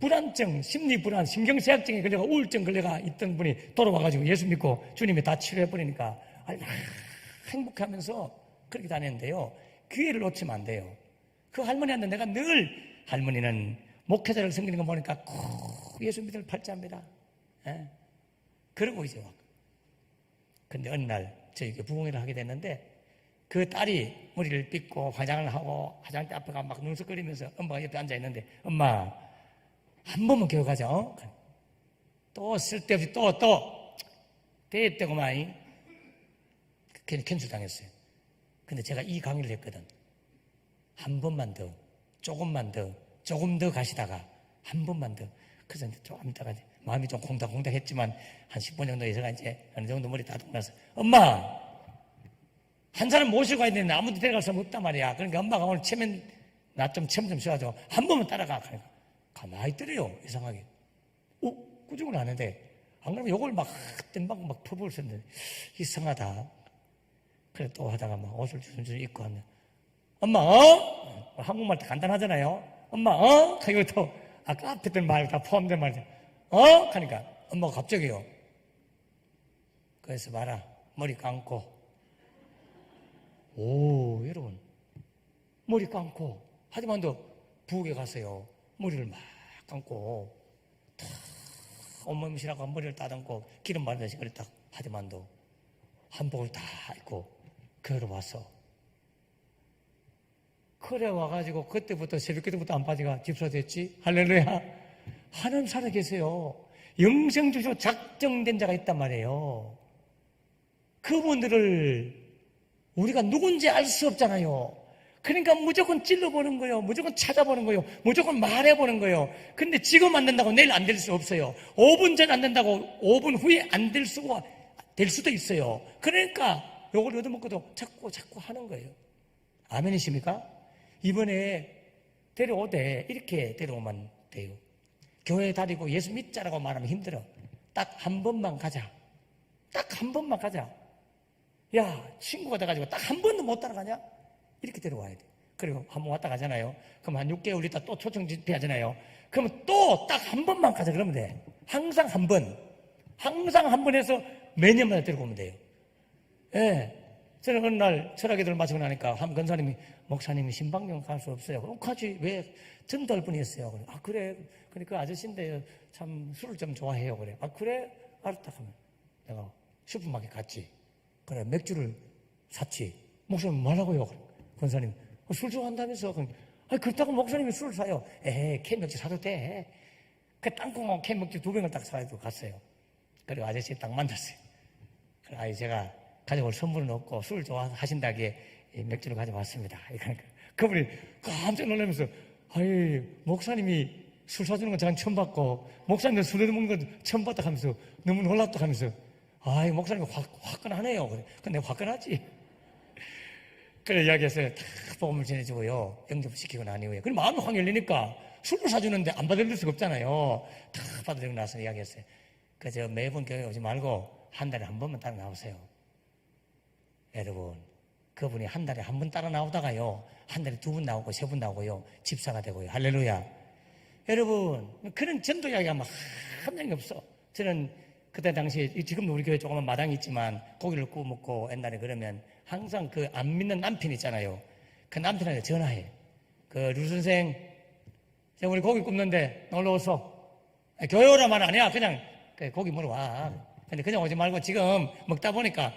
A: 불안증, 심리불안, 신경쇠약증에 걸려가 우울증 걸려가 있던 분이 돌아와가지고 예수 믿고 주님이 다 치료해버리니까 행복하면서 그렇게 다녔는데요. 기회를 놓치면 안 돼요. 그 할머니한테 내가 늘 할머니는 목회자를 섬기는 거 보니까 꼭 예수 믿을 팔자입니다. 예? 그러고 이제 왔고. 근데 어느 날 저희가 부흥회를 하게 됐는데 그 딸이 머리를 빗고 화장을 하고 화장대 앞에 가 막 눈썹거리면서 엄마가 옆에 앉아있는데 엄마 한 번만 교회 가자. 어? 또 쓸데없이 또 대했대고만 괜히 캔슬 당했어요. 근데 제가 이 강의를 했거든. 한 번만 더, 조금만 더, 조금 더 가시다가 한 번만 더. 그래서 조금 있다가 마음이 좀 콩닥콩닥했지만 한 10분 정도 있어가 이제 어느 정도 머리 다듬고 나서 엄마 한 사람 모시고 가야 되는데 아무도 데려갈 사람 없단 말이야. 그러니까 엄마가 오늘 체면 나 좀 쉬어가지고 한 번만 따라가. 그러니까 가만히 있더래요. 이상하게. 꾸중을 하는데 안 그러면 욕을 막 땜방 막 퍼부을 썼는데 이상하다. 그래 또 하다가 막 옷을 주섬주섬 입고 왔네. 엄마 한국말 다 간단하잖아요. 엄마 이거 또 아까 앞에 했던 말 다 포함된 말이죠. 하니까 엄마가 갑자기요. 그래서 봐라 머리 감고 여러분 머리 감고 하지만도 부엌에 갔어요. 머리를 막 감고 탁 온몸이시라고 머리를 따듬고 기름 바르듯이 그래 딱 하지만도 한복을 다 입고 그러 왔어. 그래 와가지고 그때부터 새벽 기도부터 안 빠지가 집사됐지. 할렐루야. 하나님 살아계세요. 영생주시로 작정된 자가 있단 말이에요. 그분들을 우리가 누군지 알 수 없잖아요. 그러니까 무조건 찔러보는 거예요. 무조건 찾아보는 거예요. 무조건 말해보는 거예요. 근데 지금 안 된다고 내일 안 될 수 없어요. 5분 전 안 된다고 5분 후에 안 될 수도 있어요. 그러니까 요걸 얻어먹고도 자꾸 하는 거예요. 아멘이십니까? 이번에 데려오되 이렇게 데려오면 돼요. 교회 다니고 예수 믿자라고 말하면 힘들어. 딱 한 번만 가자. 딱 한 번만 가자. 야, 친구가 돼가지고 딱 한 번도 못 따라가냐? 이렇게 데려와야 돼. 그리고 한 번 왔다 가잖아요. 그럼 한 6개월 있다 또 초청 집회 하잖아요. 그러면 또 딱 한 번만 가자 그러면 돼. 항상 한 번. 항상 한 번 해서 매년마다 데리고 오면 돼요. 예. 저는 어느 날 철학기도를 마치고 나니까 한 권사님이 목사님이 신방경 갈 수 없어요. 그럼 가지. 왜? 전도할 분이었어요. 그래. 그래. 그러니까 아저씨인데 참 술을 좀 좋아해요. 그래. 그래? 알았다 하면 내가 슈퍼마켓 갔지. 그래. 맥주를 샀지. 목사님 뭐라고요? 권사님 술 좋아한다면서. 그렇다고 목사님이 술을 사요. 캔 맥주 사도 돼. 그 땅콩하고 캔 맥주 2병을 딱 사가지고 갔어요. 그리고 아저씨 딱 만났어요. 그래, 제가 가져올 선물은 없고 술 좋아하신다기에 맥주를 가져왔습니다. 그러니까 그분이 깜짝 놀라면서 목사님이 술 사주는 건 저는 처음 봤고 목사님도 술 먹는 건 처음 봤다 하면서 너무 놀랐다 하면서 목사님이 화끈하네요. 근데 화끈하지. 그래 이야기해서 다 복음을 전해주고요. 영접시키고 난 이후에 그럼 마음이 확 열리니까 술을 사주는데 안 받아들일 수가 없잖아요. 다 받아들이고 나서 이야기했어요. 그래서 매번 교회 오지 말고 한 달에 한 번만 따라 나오세요. 여러분 그분이 한 달에 한 번 따라 나오다가요 한 달에 2번 나오고 3번 나오고요 집사가 되고요. 할렐루야. 여러분 그런 전도 이야기가 막 한 명이 없어. 저는 그때 당시에 지금도 우리 교회 조그만 마당이 있지만 고기를 구워 먹고 옛날에 그러면 항상 그 안 믿는 남편 있잖아요. 그 남편한테 전화해. 류 선생 우리 고기 굽는데 놀러 오소. 교회 오라 말 아니야. 그냥 고기 먹으러 와. 근데 그냥 오지 말고 지금 먹다 보니까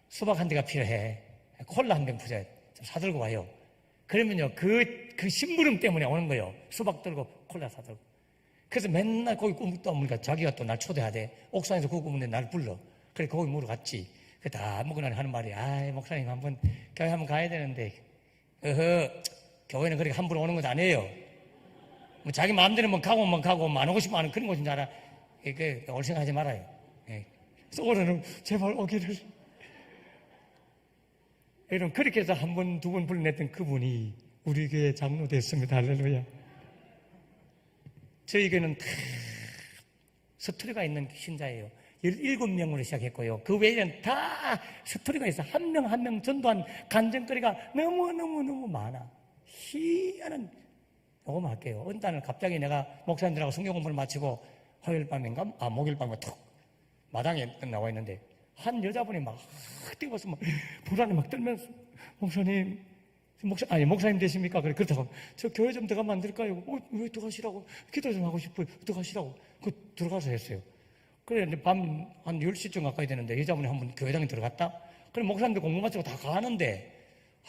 A: 수박 한 대가 필요해. 콜라 한 병 부자 좀 사들고 와요. 그러면요 그 심부름 때문에 오는 거예요. 수박 들고 콜라 사들고. 그래서 맨날 고기 구워 먹다 보니까 자기가 또 날 초대하대. 옥상에서 고기 구우는데 날 불러. 그래 고기 먹으러 갔지. 다 먹고 나니 하는 말이 목사님 한번 교회 한번 가야 되는데 교회는 그렇게 함부로 오는 것도 아니에요. 뭐 자기 마음대로 뭐 가고 안 오고 싶으면 그런 것인 줄 알아. 올 생각하지 말아요. 그래서 올해는 제발 오기를. 여러분 그렇게 해서 한 번, 2번 불러냈던 그분이 우리 교회 장로 됐습니다. 할렐루야. 저희 교회는 다 스토리가 있는 신자예요. 17명으로 시작했고요. 그 외에는 다 스토리가 있어. 한 명 한 명 전도한 간증거리가 너무 많아. 희한한 요거만 할게요. 어느 날 갑자기 내가 목사님들하고 성경 공부를 마치고 화요일 밤인가? 목요일 밤에 툭 마당에 나와 있는데 한 여자분이 막 뛰어서 막 불안에 막 떨면서 목사님 되십니까? 그래, 그렇다고. 저 교회 좀 들어가면 안 될까요? 왜 들어가시라고? 기도 좀 하고 싶어요. 들어가시라고. 들어가서 했어요. 그래, 이제 밤 한 10시쯤 가까이 되는데 여자분이 한 분 교회당에 들어갔다? 그래, 목사님들 공부 마치고 다 가는데,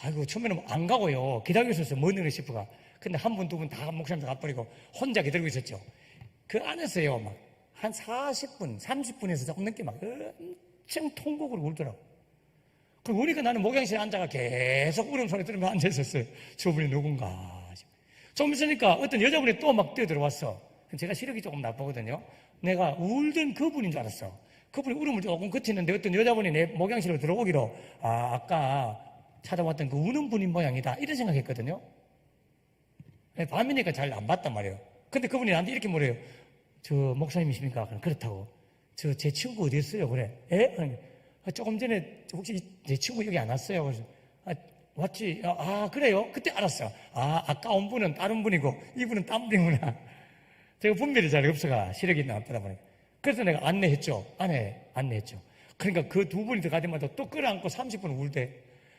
A: 아이고, 처음에는 안 가고요. 기다리고 있었어요. 뭐 있는 거 싶어가. 근데 한 분, 두 분 다 목사님들 가버리고 혼자 기다리고 있었죠. 그 안에서요, 막, 한 40분, 30분에서 조금 넘게 막 엄청 통곡으로 울더라고. 그리고 우리가 나는 목양실에 앉아가 계속 울음소리 들으며 앉아있었어요. 저분이 누군가. 좀 있으니까 어떤 여자분이 또 막 뛰어들어왔어. 제가 시력이 조금 나쁘거든요. 내가 울던 그분인 줄 알았어. 그분이 울음을 조금 그치는데 어떤 여자분이 내 목양실로 들어오기로 아까 찾아왔던 그 우는 분인 모양이다. 이런 생각했거든요. 밤이니까 잘 안 봤단 말이에요. 근데 그분이 나한테 이렇게 물어요. 저 목사님이십니까? 그렇다고. 제 친구 어디 있어요? 그래. 조금 전에 혹시 내 친구 여기 안 왔어요? 그래서 왔지. 그래요? 그때 알았어. 아까 온 분은 다른 분이고 이분은 딴 분이구나. 제가 분별이 잘 없어가 시력이 나쁘다 보니까. 그래서 내가 안내했죠. 안내했죠. 그러니까 그 두 분이 들어갈 때마다 또 끌어안고 30분 울대.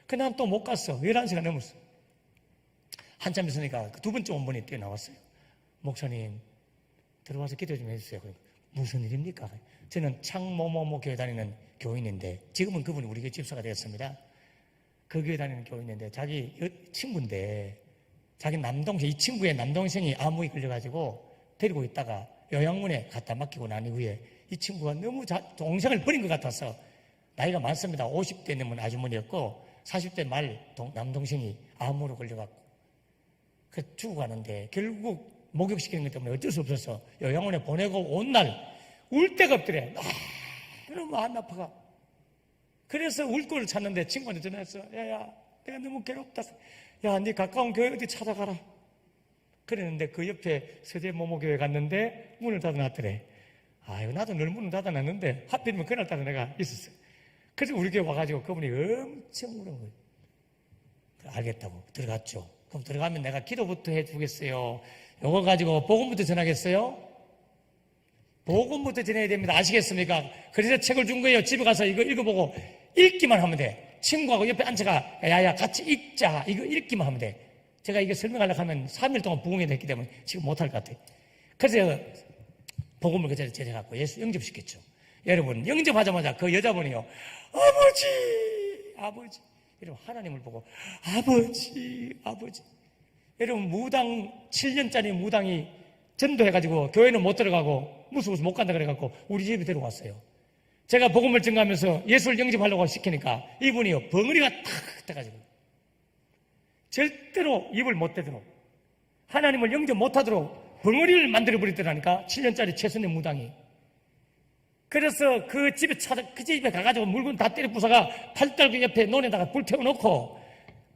A: 난 또 못 갔어. 11시가 넘었어. 한참 있으니까 그 두 번째 온 분이 뛰어나왔어요. 목사님 들어와서 기도 좀 해주세요. 무슨 일입니까? 저는 창모모모 교회 다니는 교인인데 지금은 그분이 우리 교회 집사가 되었습니다. 그 교회 다니는 교인인데 자기 친구인데 자기 남동생, 이 친구의 남동생이 암흑에 걸려가지고 데리고 있다가 요양원에 갖다 맡기고 난 이후에 이 친구가 너무 동생을 버린 것 같아서 나이가 많습니다. 50대 넘은 아주머니였고 40대 말 남동생이 암으로 걸려갖고 죽어가는데 결국 목욕시키는 것 때문에 어쩔 수 없어서 요양원에 보내고 온 날 울 데가 없더래. 너무 마음 아파가. 그래서 울 거를 찾는데 친구한테 전화했어. 야야, 내가 너무 괴롭다. 야, 네 가까운 교회 어디 찾아가라. 그랬는데 그 옆에 서재모모교회 갔는데 문을 닫아놨더래. 아유, 나도 늘 문을 닫아놨는데 하필이면 그날따라 내가 있었어. 그래서 우리 교회 와가지고 그분이 엄청 우는 거예요. 알겠다고 들어갔죠. 그럼 들어가면 내가 기도부터 해주겠어요. 요거 가지고 복음부터 전하겠어요? 복음부터 전해야 됩니다. 아시겠습니까? 그래서 책을 준 거예요. 집에 가서 이거 읽어보고 읽기만 하면 돼. 친구하고 옆에 앉아가 야야 같이 읽자. 이거 읽기만 하면 돼. 제가 이거 설명하려고 하면 3일 동안 부흥회 됐기 때문에 지금 못할 것 같아요. 그래서 복음을 그 자리에 제작하고 예수 영접시켰죠. 여러분 영접하자마자 그 여자분이요. 아버지. 여러분 하나님을 보고 아버지. 여러분 무당 7년짜리 무당이 전도해가지고 교회는 못 들어가고 무서워서 못 간다 그래갖고 우리 집에 데려왔어요. 제가 복음을 증가하면서 예수를 영접하려고 시키니까 이분이요 벙어리가 탁 떠가지고 절대로 입을 못 대도록 하나님을 영접 못하도록 벙어리를 만들어버리더라니까 7년짜리 최선의 무당이. 그래서 그 집에 가가지고 물건 다 때려 부숴가 팔달그 옆에 논에다가 불 태워놓고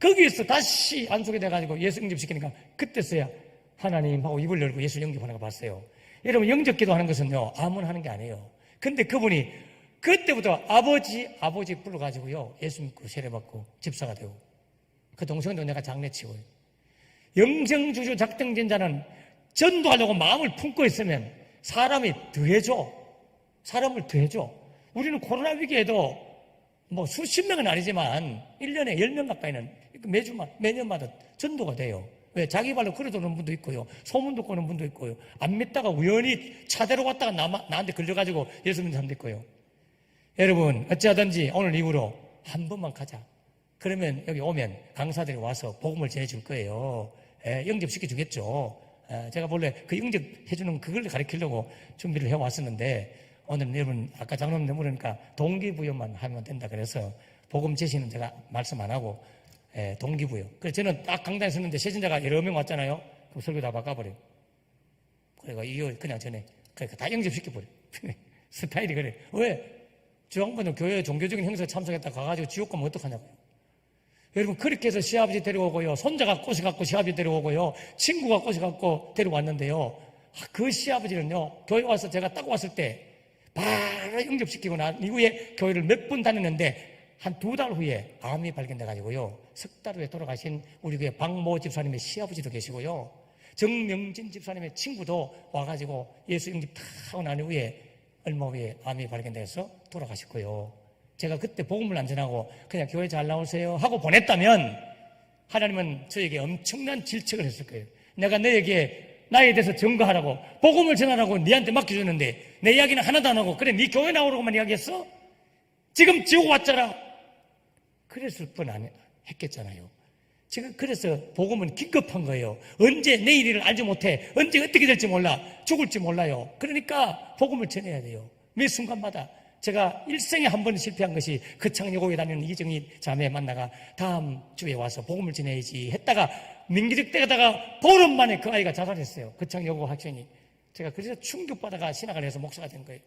A: 거기에서 다시 안속에 돼가지고 예수 영접시키니까 그때서야 하나님하고 입을 열고 예수 영접하는 거 봤어요. 여러분 영접기도 하는 것은요 아무나 하는 게 아니에요. 근데 그분이 그때부터 아버지 불러가지고요 예수 믿고 세례받고 집사가 되고 그 동생도 내가 장례치고요. 영생주주 작정된 자는 전도하려고 마음을 품고 있으면 사람을 더해줘. 우리는 코로나 위기에도 뭐 수십 명은 아니지만 1년에 10명 가까이는 매년마다 전도가 돼요. 왜? 자기 발로 걸어도는 분도 있고요. 소문 듣고 오는 분도 있고요. 안 믿다가 우연히 차대로 갔다가 나한테 걸려가지고 예수 믿는 사람도 있고요. 여러분 어찌하든지 오늘 이후로 한 번만 가자. 그러면 여기 오면 강사들이 와서 복음을 전해줄 거예요. 영접시켜 주겠죠. 제가 원래 그 영접해주는 그걸 가르치려고 준비를 해왔었는데 오늘 여러분 아까 장로님 물으니까 동기부여만 하면 된다 그래서 복음 제시는 제가 말씀 안 하고 동기부여. 그래서 저는 딱 강단에 섰는데 세진자가 여러 명 왔잖아요. 그럼 설교 다 바꿔버려요. 그래가 이거 그냥 전에 그러니까 다 영접시켜버려요. 스타일이 그래. 왜? 저 양반은 교회 종교적인 행사에 참석했다 가가지고 지옥 가면 어떡하냐고요. 여러분 그렇게 해서 시아버지 데려오고요. 손자가 꼬셔갖고 시아버지 데려오고요. 친구가 꼬셔갖고 데려왔는데요. 그 시아버지는요. 교회 와서 제가 딱 왔을 때 바로 영접시키고 난 이후에 교회를 몇 번 다녔는데 한 2달 후에 암이 발견돼 가지고요. 석 달 후에 돌아가신 우리 교회 박모 집사님의 시아버지도 계시고요. 정명진 집사님의 친구도 와가지고 예수 영접 다 하고 난 후에 얼마 후에 암이 발견돼서 돌아가셨고요. 제가 그때 복음을 안 전하고 그냥 교회 잘 나오세요 하고 보냈다면 하나님은 저에게 엄청난 질책을 했을 거예요. 내가 너에게 나에 대해서 증거하라고 복음을 전하라고 네한테 맡겨줬는데 내 이야기는 하나도 안 하고 그래 네 교회 나오라고만 이야기했어? 지금 지옥 왔잖아. 그랬을 뻔 안 했겠잖아요. 지금 그래서 복음은 긴급한 거예요. 언제 내일을 알지 못해. 언제 어떻게 될지 몰라. 죽을지 몰라요. 그러니까 복음을 전해야 돼요. 매 순간마다. 제가 일생에 한 번 실패한 것이 거창여고에 다니는 이정희 자매 만나가 다음 주에 와서 복음을 전해야지 했다가 민기적 때가다가 보름 만에 그 아이가 자살했어요. 거창여고 학생이. 제가 그래서 충격받아가 신학을 해서 목사가 된 거예요.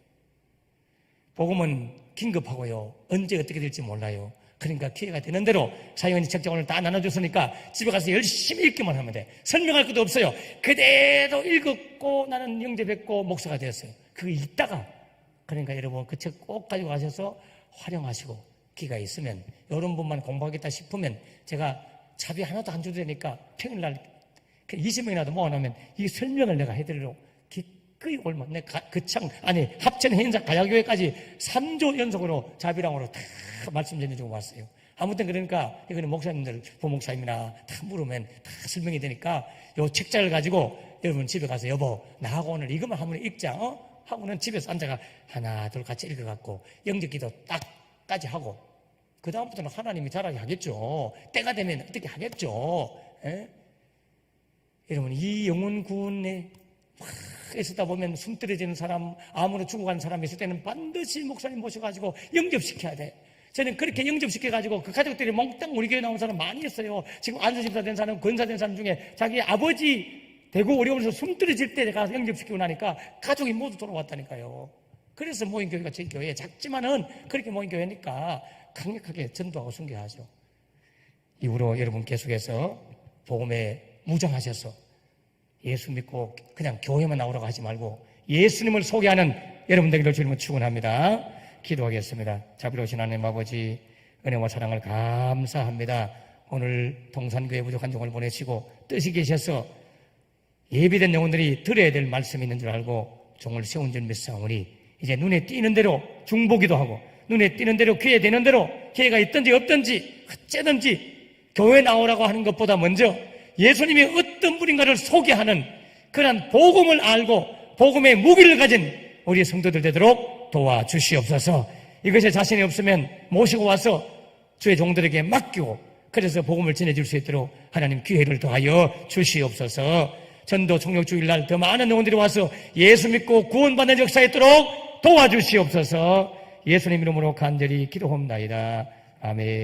A: 복음은 긴급하고요. 언제 어떻게 될지 몰라요. 그러니까 기회가 되는 대로 사연이 책자 오늘 다 나눠줬으니까 집에 가서 열심히 읽기만 하면 돼. 설명할 것도 없어요. 그대로 읽었고 나는 영접했고 목사가 되었어요. 그거 읽다가 그러니까 여러분 그 책 꼭 가지고 가셔서 활용하시고 기회가 있으면 이런 분만 공부하겠다 싶으면 제가 자비 하나도 안 줘도 되니까 평일날 20명이라도 모아놓으면 이 설명을 내가 해드리려고 기꺼이 올면 내 합천 행사 가야교회까지 3조 연속으로 자비랑으로 다 말씀 전해주고 왔어요. 아무튼 그러니까 이거는 목사님들 부목사님이나 다 물으면 다 설명이 되니까 요 책자를 가지고 여러분 집에 가서 여보 나하고 오늘 이것만 한번 읽자 하고는 집에서 앉아가 하나 둘 같이 읽어갖고 영접기도 딱까지 하고 그 다음부터는 하나님이 잘하게 하겠죠. 때가 되면 어떻게 하겠죠. 에? 여러분 이 영혼 구원에 애쓰다 보면 숨 떨어지는 사람, 암으로 죽어가는 사람이 있을 때는 반드시 목사님 모셔가지고 영접시켜야 돼. 저는 그렇게 영접시켜가지고 그 가족들이 몽땅 우리 교회 나온 사람 많이 있어요. 지금 안수집사 된 사람, 권사된 사람 중에 자기 아버지 되고 어려워서 숨 떨어질 때 가서 영접시키고 나니까 가족이 모두 돌아왔다니까요. 그래서 모인 교회가 제 교회 작지만은 그렇게 모인 교회니까 강력하게 전도하고 순교하죠. 이후로 여러분 계속해서 복음에 무장하셔서 예수 믿고 그냥 교회만 나오라고 하지 말고 예수님을 소개하는 여러분 되기를 주님은 축원합니다. 기도하겠습니다. 자비로우신 하나님 아버지 은혜와 사랑을 감사합니다. 오늘 동산교회 부족한 종을 보내시고 뜻이 계셔서 예비된 영혼들이 들어야 될 말씀이 있는 줄 알고 종을 세운 줄 믿사오니 이제 눈에 띄는 대로 중보기도 하고 눈에 띄는 대로 귀에 되는 대로 기회가 있든지 없든지 어째든지 교회 나오라고 하는 것보다 먼저 예수님이 어떤 분인가를 소개하는 그런 복음을 알고 복음의 무기를 가진 우리 성도들 되도록 도와주시옵소서. 이것에 자신이 없으면 모시고 와서 주의 종들에게 맡기고 그래서 복음을 전해줄 수 있도록 하나님 기회를 더하여 주시옵소서. 전도 총력주일날 더 많은 영혼들이 와서 예수 믿고 구원받는 역사 있도록 도와주시옵소서. 예수님 이름으로 간절히 기도합나이다. 아멘.